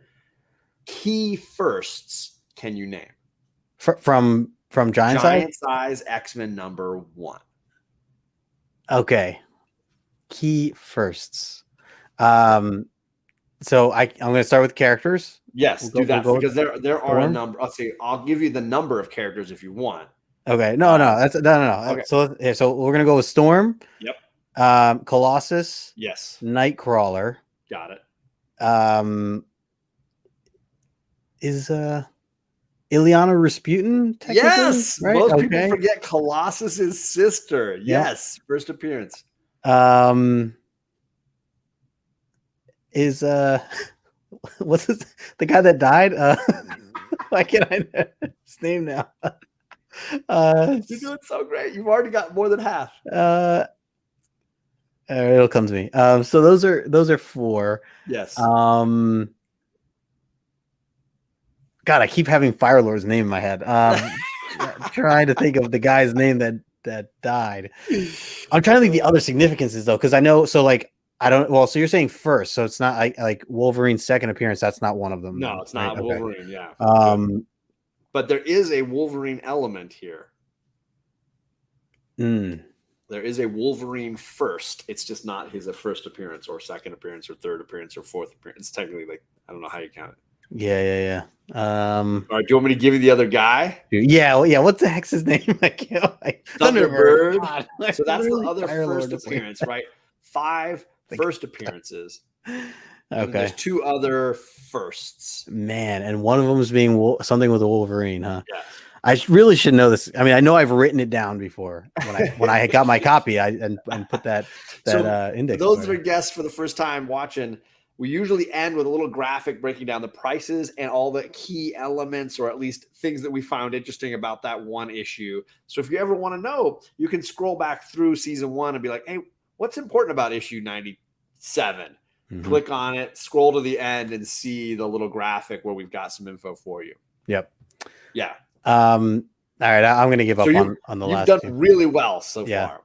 key firsts can you name? From giant size X-Men #1. Okay. Key firsts. So I'm going to start with characters. Yes, do that because there are a number. I'll give you the number of characters if you want. Okay. No. That's no. Okay. So we're going to go with Storm. Yep. Colossus. Yes. Nightcrawler. Got it. Is Ileana Rasputin? Yes. Right? Most people forget Colossus's sister. Yes. First appearance. Is what's the guy that died? Why can't I know his name now? You're doing so great. You've already got more than half. It'll come to me. So those are 4. Yes. God, I keep having Firelord's name in my head. Trying to think of the guy's name that that died. I'm trying to think the other significances though, because I know. So like I don't. Well, so you're saying first, so it's not like Wolverine's second appearance. That's not one of them. No, then, it's not right? Wolverine. Yeah. Okay. But there is a Wolverine element here. Mm. There is a Wolverine first. It's just not his first appearance or second appearance or third appearance or fourth appearance. It's technically like, I don't know how you count it. Yeah. All right, do you want me to give you the other guy? Yeah. Well, yeah. What the heck's his name? I can't. Thunderbird. God. So that's the other Firelord first appearance, right? 5 first appearances. And Okay. there's 2 other firsts. Man, and one of them is being something with a Wolverine, huh? Yeah. I really should know this. I mean, I know I've written it down before when I got my copy. And put that index. For those that are guests for the first time watching, we usually end with a little graphic breaking down the prices and all the key elements, or at least things that we found interesting about that one issue. So if you ever want to know, you can scroll back through season 1 and be like, hey, what's important about issue 97? Mm-hmm. Click on it, scroll to the end, and see the little graphic where we've got some info for you. Yep. Yeah. All right. I'm going to give up on the last. You've done really well so far.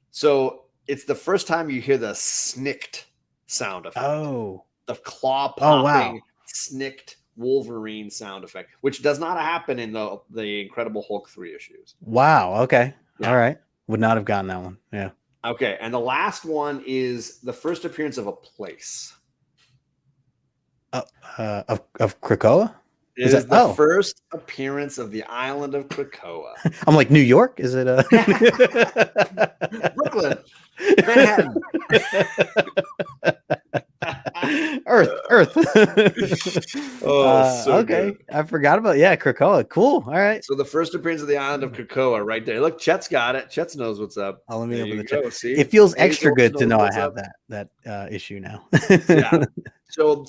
So it's the first time you hear the snicked sound effect. Oh, the claw popping, wow. Snicked Wolverine sound effect, which does not happen in the Incredible Hulk 3 issues. Wow. Okay. Yeah. All right. Would not have gotten that one. Yeah. Okay. And the last one is the first appearance of a place. Of Krakoa? It is the first appearance of the island of Krakoa. I'm like, New York? Is it Brooklyn? Manhattan. Earth. So okay. good. I forgot about Krakoa. Cool. All right. So the first appearance of the island of Krakoa right there. Look, Chet's got it. Chet's knows what's up. Let me open the chat. See? It feels extra good to know I have that issue now. Yeah. So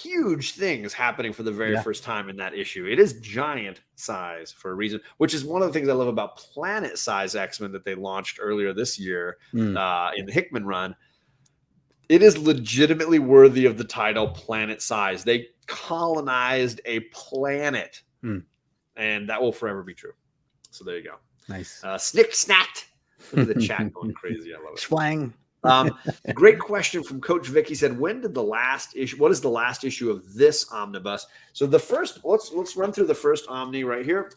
huge things happening for the very first time in that issue. It is giant size for a reason, which is one of the things I love about Planet Size X-Men that they launched earlier this year in the Hickman run. It is legitimately worthy of the title Planet Size. They colonized a planet, and that will forever be true. So there you go. Nice. Snick snacked. Look at the chat going crazy. I love it. Swang. Great question from Coach Vic. He said, "When did the last issue? What is the last issue of this omnibus?" So the first, let's run through the first Omni right here.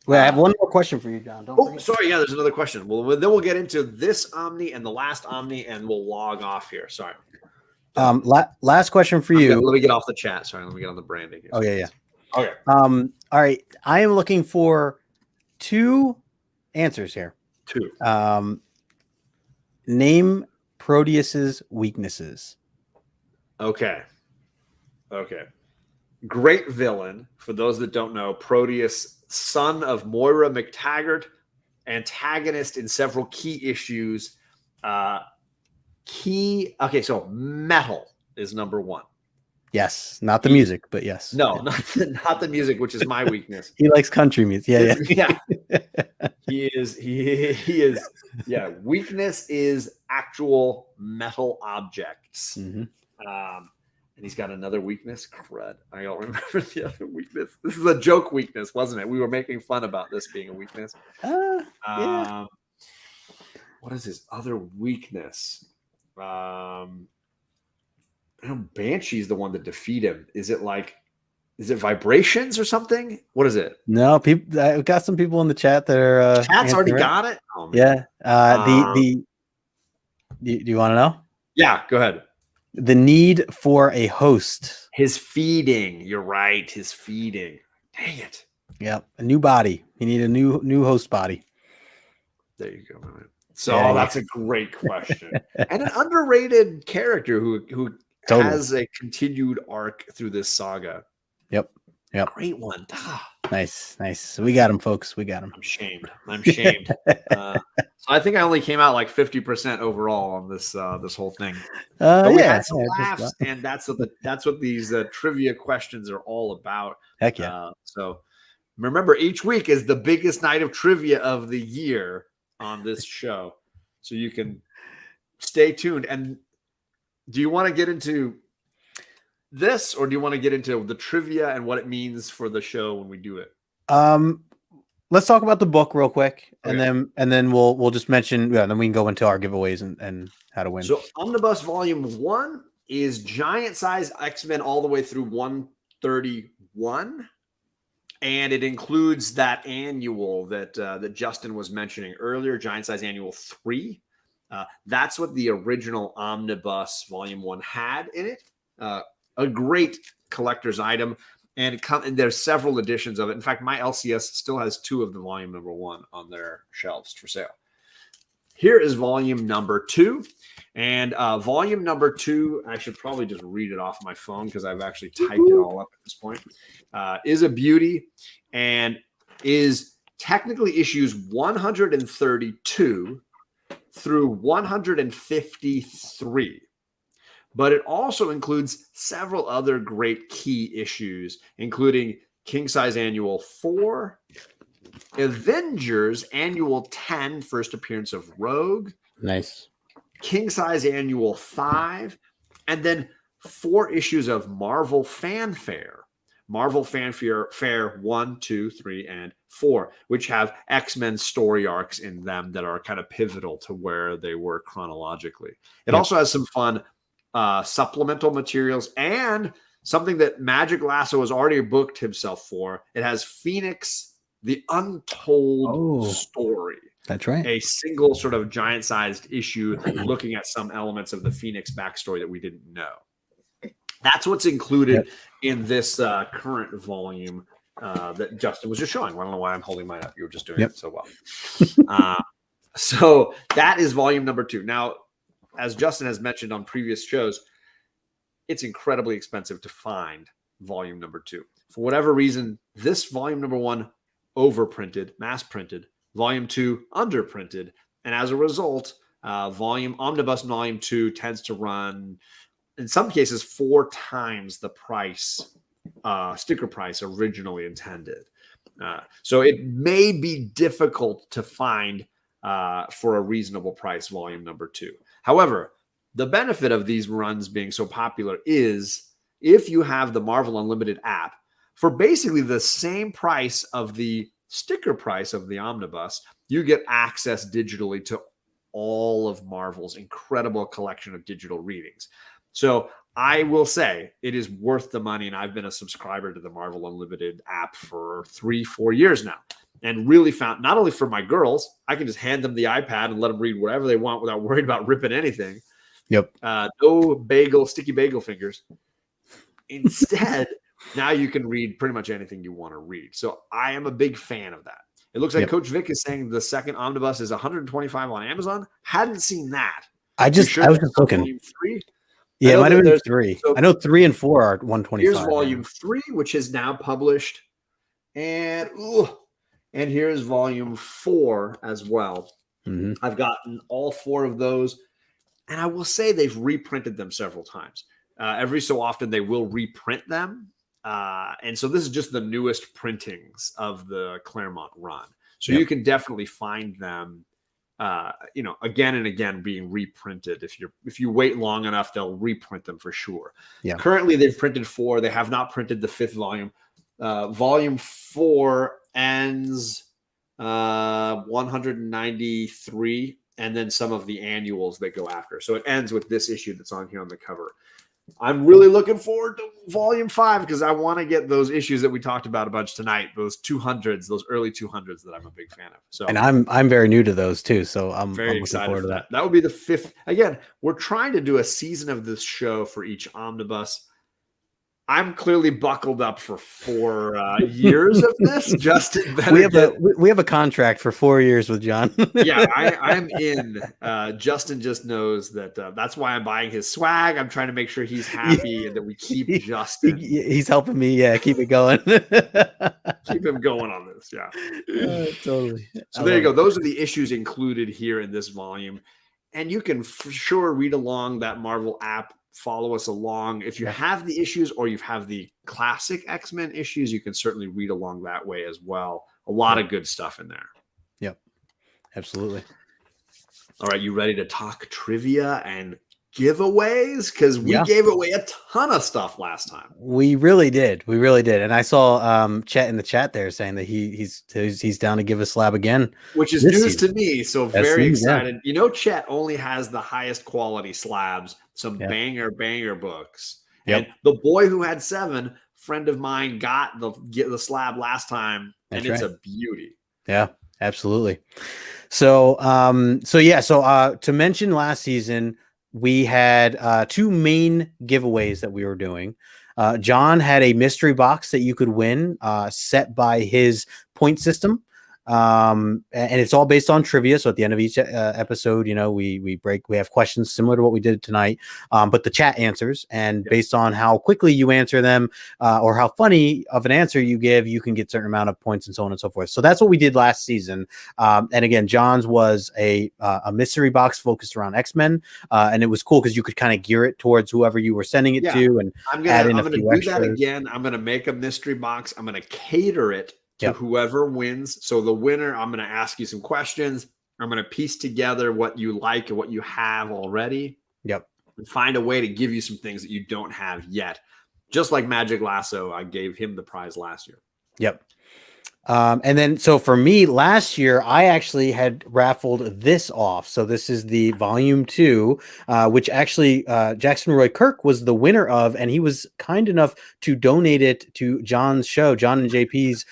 Wait, I have one more question for you, John. Sorry. Yeah, there's another question. Well, then we'll get into this Omni and the last Omni, and we'll log off here. Sorry. Last question for you. Let me get off the chat. Sorry, let me get on the branding here. Oh yeah. Okay. All right. I am looking for 2 answers here. 2. Name Proteus's weaknesses. Okay. Great villain. For those that don't know, Proteus, son of Moira McTaggart, antagonist in several key issues. So metal is number 1. Yes, not the music, but yes. No, not the music, which is my weakness. He likes country music. Yeah. He is. Yeah. Weakness is actual metal objects. Mm-hmm. And he's got another weakness. Crud. I don't remember the other weakness. This is a joke weakness, wasn't it? We were making fun about this being a weakness. Yeah. What is his other weakness? Banshee's the one that defeat him. Is it vibrations or something? What is it? No, people. I've got some people in the chat that are. Chat's already got it. Oh, yeah. Do you want to know? Yeah. Go ahead. The need for a host. His feeding. You're right. His feeding. Dang it. Yeah. A new body. You need a new host body. There you go. So that's a great question. And an underrated character who totally has a continued arc through this saga. Yep. Great one. Nice. So we got him, folks. We got him. I'm shamed. So I think I only came out like 50% overall on this whole thing. But we had some laughs, and that's what these trivia questions are all about. Heck yeah. So remember, each week is the biggest night of trivia of the year on this show. So you can stay tuned. And do you want to get into this, or do you want to get into the trivia and what it means for the show when we do it? let's talk about the book real quick, and Okay. then we'll just mention. Yeah, then we can go into our giveaways and how to win. So Omnibus Volume 1 is giant size X-Men all the way through 131. And it includes that annual that that Justin was mentioning earlier, giant size annual 3. That's what the original Omnibus Volume 1 had in it. A great collector's item. And there's several editions of it. In fact, my LCS still has 2 of the volume number 1 on their shelves for sale. Here is volume number 2. And volume number 2, I should probably just read it off my phone because I've actually typed it all up at this point, is a beauty and is technically issues 132 through 153. But it also includes several other great key issues, including King Size Annual 4, Avengers Annual 10, first appearance of Rogue. Nice. King Size Annual 5, and then 4 issues of Marvel Fanfare. Marvel Fanfare 1, 2, 3, and 4, which have X-Men story arcs in them that are kind of pivotal to where they were chronologically. It also has some fun supplemental materials and something that Magic Lasso has already booked himself for. It has Phoenix, the Untold Story. That's right. A single sort of giant-sized issue looking at some elements of the Phoenix backstory that we didn't know. That's what's included in this current volume that Justin was just showing. I don't know why I'm holding mine up. You were just doing it so well. So that is volume number 2. Now, as Justin has mentioned on previous shows, it's incredibly expensive to find volume number 2. For whatever reason, this volume number 1 overprinted, mass printed, volume 2 underprinted, and as a result, Omnibus Volume 2 tends to run, in some cases, 4 times the price, sticker price originally intended. So it may be difficult to find for a reasonable price volume number 2. However, the benefit of these runs being so popular is if you have the Marvel Unlimited app, for basically the same price of the sticker price of the Omnibus, you get access digitally to all of Marvel's incredible collection of digital readings. So I will say it is worth the money, and I've been a subscriber to the Marvel Unlimited app for 3-4 years now, and really found, not only for my girls, I can just hand them the iPad and let them read whatever they want without worried about ripping anything. Yep. No sticky bagel fingers. Instead, now you can read pretty much anything you want to read. So I am a big fan of that. It looks like Coach Vic is saying the second Omnibus is $125 on Amazon. Hadn't seen that. I was just looking. Volume 3? Yeah, it might have been 3. So I know 3 and 4 are 125. Here's volume 3, which is now published. And here's volume 4 as well. Mm-hmm. I've gotten all 4 of those. And I will say they've reprinted them several times. Every so often they will reprint them. And so this is just the newest printings of the Claremont run. So you can definitely find them, again and again being reprinted. If you wait long enough, they'll reprint them for sure. Yeah. Currently, they've printed 4. They have not printed the 5th volume. Volume 4 ends 193, and then some of the annuals that go after. So it ends with this issue that's on here on the cover. I'm really looking forward to volume 5 because I want to get those issues that we talked about a bunch tonight, those 200s, those early 200s that I'm a big fan of. So, and I'm very new to those too, so I'm very excited for that. That would be the 5th. Again, we're trying to do a season of this show for each omnibus. I'm clearly buckled up for 4 years of this. Justin, we have a contract for 4 years with John. Yeah, I'm in. Justin just knows that that's why I'm buying his swag. I'm trying to make sure he's happy and that we keep Justin. He's helping me. Yeah, keep it going. Keep him going on this. Yeah, totally. So there you go. Those are the issues included here in this volume, and you can for sure read along that Marvel app. Follow us along. If you have the issues or you have the classic X-Men issues, you can certainly read along that way as well. A lot of good stuff in there. Yep, absolutely. All right, you ready to talk trivia and giveaways? Because we Yeah. gave away a ton of stuff last time. We really did. We really did. And I saw Chet in the chat there saying that he's down to give a slab again. Which is this news season. to me. So That's very news, yeah. excited. You know, Chet only has the highest quality slabs, some Yeah. banger books. Yep. And the boy who had 7, friend of mine, got the slab last time, and That's it's right. a beauty. Yeah, absolutely. So to mention last season, we had 2 main giveaways that we were doing. John had a mystery box that you could win, set by his point system. And it's all based on trivia. So at the end of each episode, you know, we have questions similar to what we did tonight, but the chat answers, and based on how quickly you answer them, or how funny of an answer you give, you can get a certain amount of points and so on and so forth. So that's what we did last season. And again, John's was a mystery box focused around X-Men, and it was cool because you could kind of gear it towards whoever you were sending it to, and I'm add in gonna a few do extras. that again. I'm gonna make a mystery box. I'm gonna cater it to whoever wins. So the winner, I'm going to ask you some questions. I'm going to piece together what you like and what you have already. Yep. And find a way to give you some things that you don't have yet. Just like Magic Lasso, I gave him the prize last year. Yep. And then, so for me last year, I actually had raffled this off. So this is the volume 2, which actually Jackson Roy Kirk was the winner of, and he was kind enough to donate it to John's show, John and JP's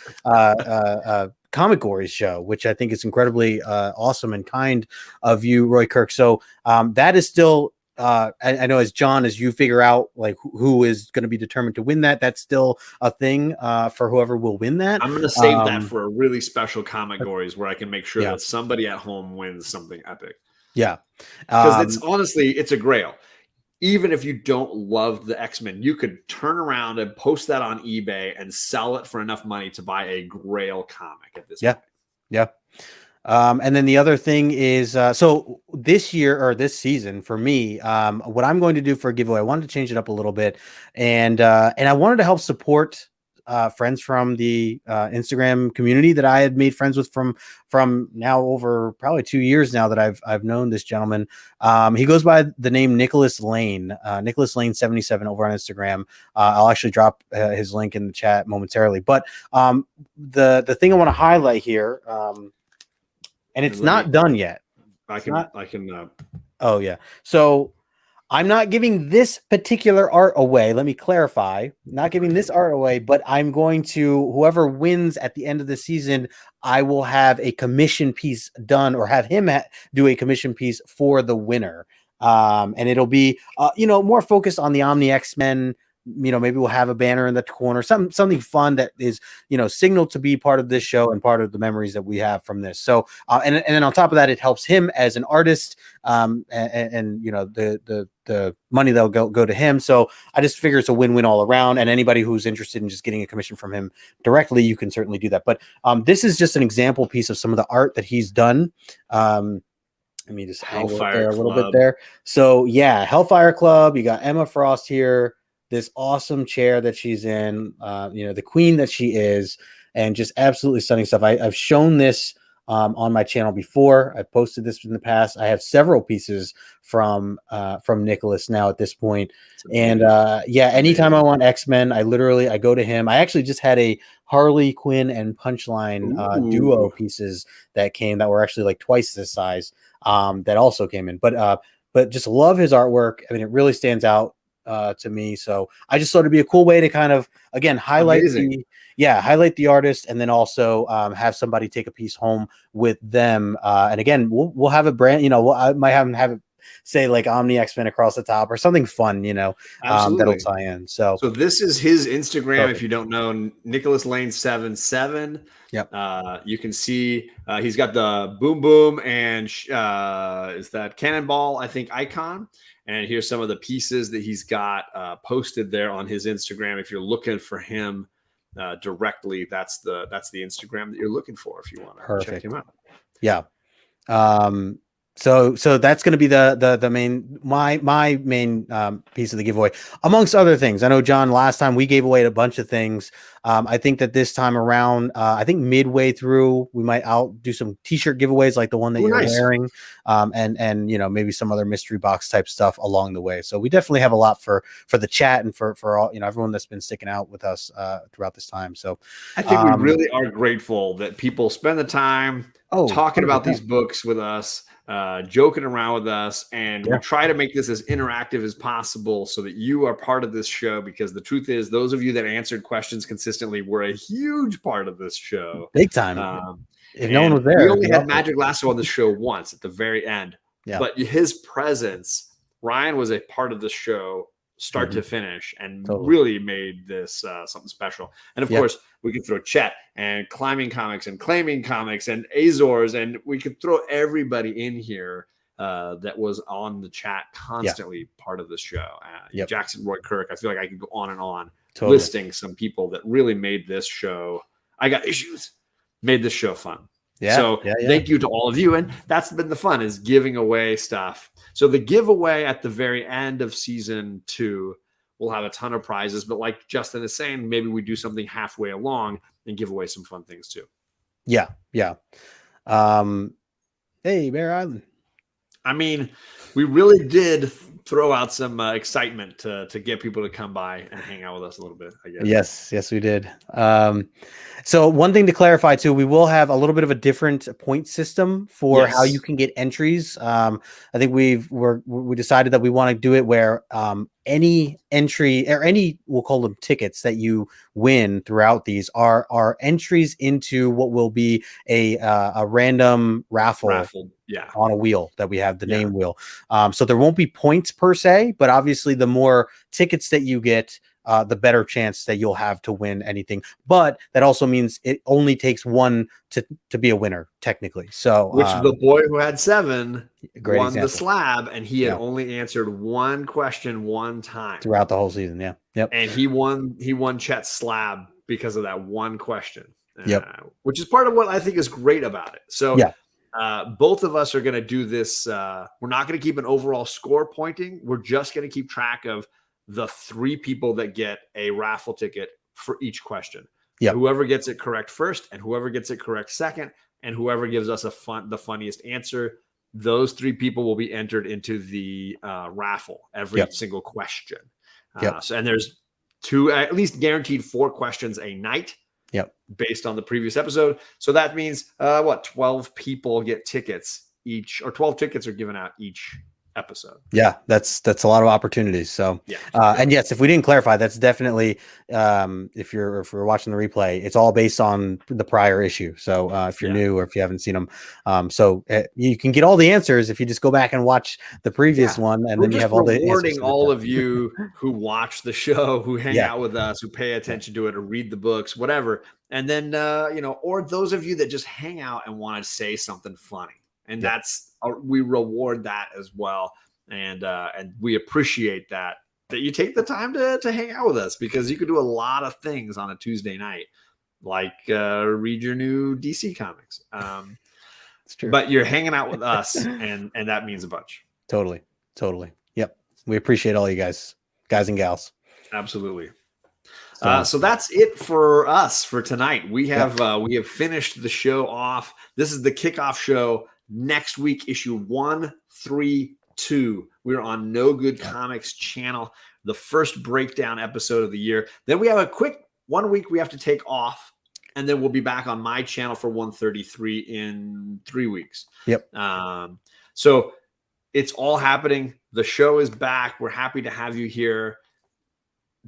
Comic Gories show, which I think is incredibly awesome and kind of you, Roy Kirk. So that is still, I know as you figure out like who is going to be determined to win that, that's still a thing for whoever will win that. I'm going to save that for a really special Comic Gories where I can make sure that somebody at home wins something epic. Yeah. Because it's a grail. Even if you don't love the X-Men, you could turn around and post that on eBay and sell it for enough money to buy a grail comic at this point. Yeah. And then the other thing is, so this year or this season for me, what I'm going to do for a giveaway, I wanted to change it up a little bit, and I wanted to help support friends from the Instagram community that I had made friends with from now over probably 2 years now that I've known this gentleman. He goes by the name Nickolas Lane, Nickolas Lane 77 over on Instagram. I'll actually drop his link in the chat momentarily. But the thing I want to highlight here. And it's not done yet. I can. Oh yeah. So I'm not giving this particular art away. Let me clarify. Not giving this art away, but I'm going to, whoever wins at the end of the season, I will have a commission piece done, or have him do a commission piece for the winner. And it'll be, more focused on the Omni X-Men. Maybe we'll have a banner in the corner, something fun that is, signaled to be part of this show and part of the memories that we have from this. So, and then on top of that, it helps him as an artist, and the money that'll go to him. So I just figure it's a win-win all around. And anybody who's interested in just getting a commission from him directly, you can certainly do that. But this is just an example piece of some of the art that he's done. Let me just angle it there a little bit there. So yeah, Hellfire Club. You got Emma Frost here. This awesome chair that she's in, the queen that she is, and just absolutely stunning stuff. I've shown this on my channel before. I've posted this in the past. I have several pieces from Nickolas now at this point. And anytime I want X-Men, I go to him. I actually just had a Harley Quinn and Punchline duo pieces that were actually like twice this size, that also came in. But just love his artwork. I mean, it really stands out to me. So I just thought it'd be a cool way to kind of, again, highlight the artist, and then also have somebody take a piece home with them. And again, we'll have a brand, I might have it say like Omni X-Men across the top or something fun, that'll tie in. So this is his Instagram. Perfect. If you don't know, Nickolas Lane 77. Yep. You can see he's got the boom boom and is that cannonball, I think, icon. And here's some of the pieces that he's got posted there on his Instagram. If you're looking for him directly, that's the Instagram that you're looking for if you want to check him out. Yeah. So that's going to be the main my main piece of the giveaway, amongst other things. I know, John, last time we gave away a bunch of things. I think that this time around, I think midway through we might do some t-shirt giveaways like the one that you're wearing, and maybe some other mystery box type stuff along the way. So we definitely have a lot for the chat and for all everyone that's been sticking out with us throughout this time. So I think we really are grateful that people spend the time talking about these books with us, joking around with us, and we try to make this as interactive as possible so that you are part of this show, because the truth is those of you that answered questions consistently were a huge part of this show. Big time. If no one was there. We only had Magic Lasso on the show once at the very end. Yeah. But his presence, Ryan was a part of the show start to finish, and really made this something special. And of course, we could throw Chet and Climbing Comics and Claiming Comics and Azores, and we could throw everybody in here that was on the chat constantly part of the show. Jackson Roy Kirk, I feel like I could go on and on listing some people that really made this show. I got issues, made this show fun. Thank you to all of you. And that's been the fun, is giving away stuff. So the giveaway at the very end of season 2 will have a ton of prizes. But like Justin is saying, maybe we do something halfway along and give away some fun things too. Yeah. Hey, Bear Island. I mean, we really did throw out some excitement to get people to come by and hang out with us a little bit, I guess. Yes, we did. So one thing to clarify too, we will have a little bit of a different point system for how you can get entries. I think we decided that we want to do it where any entry or any, we'll call them tickets, that you win throughout these are entries into what will be a random raffle on a wheel that we have, the name wheel. So there won't be points per se, but obviously the more tickets that you get, the better chance that you'll have to win anything. But that also means it only takes one to be a winner, technically. So which the boy who had 7 won example. The slab, and he had only answered one question one time throughout the whole season. And he won Chet's slab because of that one question. Which is part of what I think is great about it. So both of us are going to do this. We're not going to keep an overall score pointing. We're just going to keep track of the 3 people that get a raffle ticket for each question. Whoever gets it correct first, and whoever gets it correct second, and whoever gives us the funniest answer, those 3 people will be entered into the raffle every single question. And there's at least guaranteed 4 questions a night. Based on the previous episode. So that means 12 people get tickets each, or 12 tickets are given out each episode. That's a lot of opportunities. So and yes, if we didn't clarify, that's definitely if you're watching the replay, it's all based on the prior issue. So if you're new or if you haven't seen them, you can get all the answers if you just go back and watch the previous one, and then you have all the answers. All of you who watch the show, who hang out with us, who pay attention to it, or read the books, whatever. And then or those of you that just hang out and want to say something funny. And we reward that as well. And we appreciate that you take the time to hang out with us, because you could do a lot of things on a Tuesday night, like read your new DC comics. It's true. But you're hanging out with us, and that means a bunch. Totally. Yep. We appreciate all you guys and gals. Absolutely. So that's it for us for tonight. We have finished the show off. This is the kickoff show. Next week, issue 132. We're on KnowGood Comics channel, the first breakdown episode of the year. Then we have a quick 1 week we have to take off, and then we'll be back on my channel for 133 in 3 weeks. So it's all happening. The show is back. We're happy to have you here.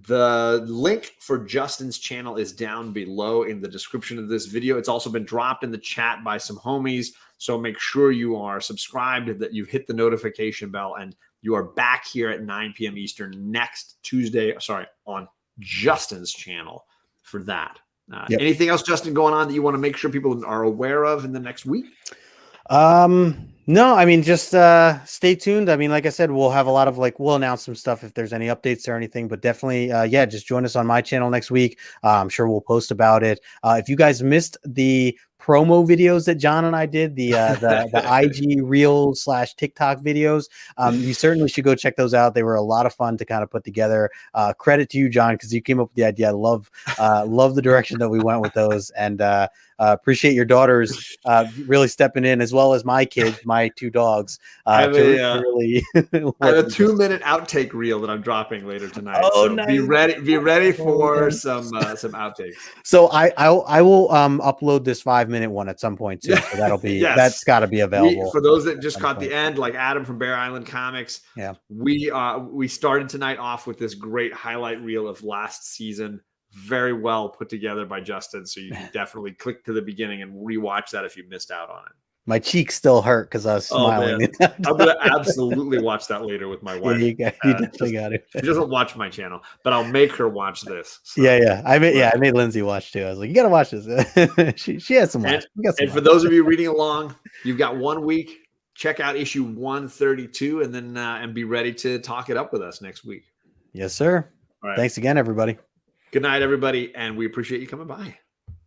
The link for Justin's channel is down below in the description of this video. It's also been dropped in the chat by some homies. So make sure you are subscribed, that you've hit the notification bell, and you are back here at 9 p.m. Eastern next Tuesday. On Justin's channel for that. Anything else, Justin, going on that you want to make sure people are aware of in the next week? No, I mean, just stay tuned. I mean, like I said, we'll have a lot of we'll announce some stuff if there's any updates or anything, but definitely, just join us on my channel next week. I'm sure we'll post about it. If you guys missed the promo videos that John and I did, the IG reel / TikTok videos, you certainly should go check those out. They were a lot of fun to kind of put together. Credit to you, John, because you came up with the idea. I love the direction that we went with those, and appreciate your daughters really stepping in, as well as my kids, my 2 dogs. I have really I have a 2-minute outtake reel that I'm dropping later tonight. Oh, so nice. be ready for some outtakes. So I will upload this 5-minute one at some point too. So that'll be that's got to be available for those that just caught the end, like Adam from Bear Island Comics. Yeah, we started tonight off with this great highlight reel of last season. Very well put together by Justin. So you can definitely click to the beginning and rewatch that if you missed out on it. My cheeks still hurt because I was smiling. I'm going to absolutely watch that later with my wife. You definitely got it. She doesn't watch my channel, but I'll make her watch this. So. Yeah. I made Lindsay watch too. I was like, you got to watch this. she has some watch. And for those of you reading along, you've got 1 week. Check out issue 132 and then and be ready to talk it up with us next week. Yes, sir. All right. Thanks again, everybody. Good night, everybody, and we appreciate you coming by.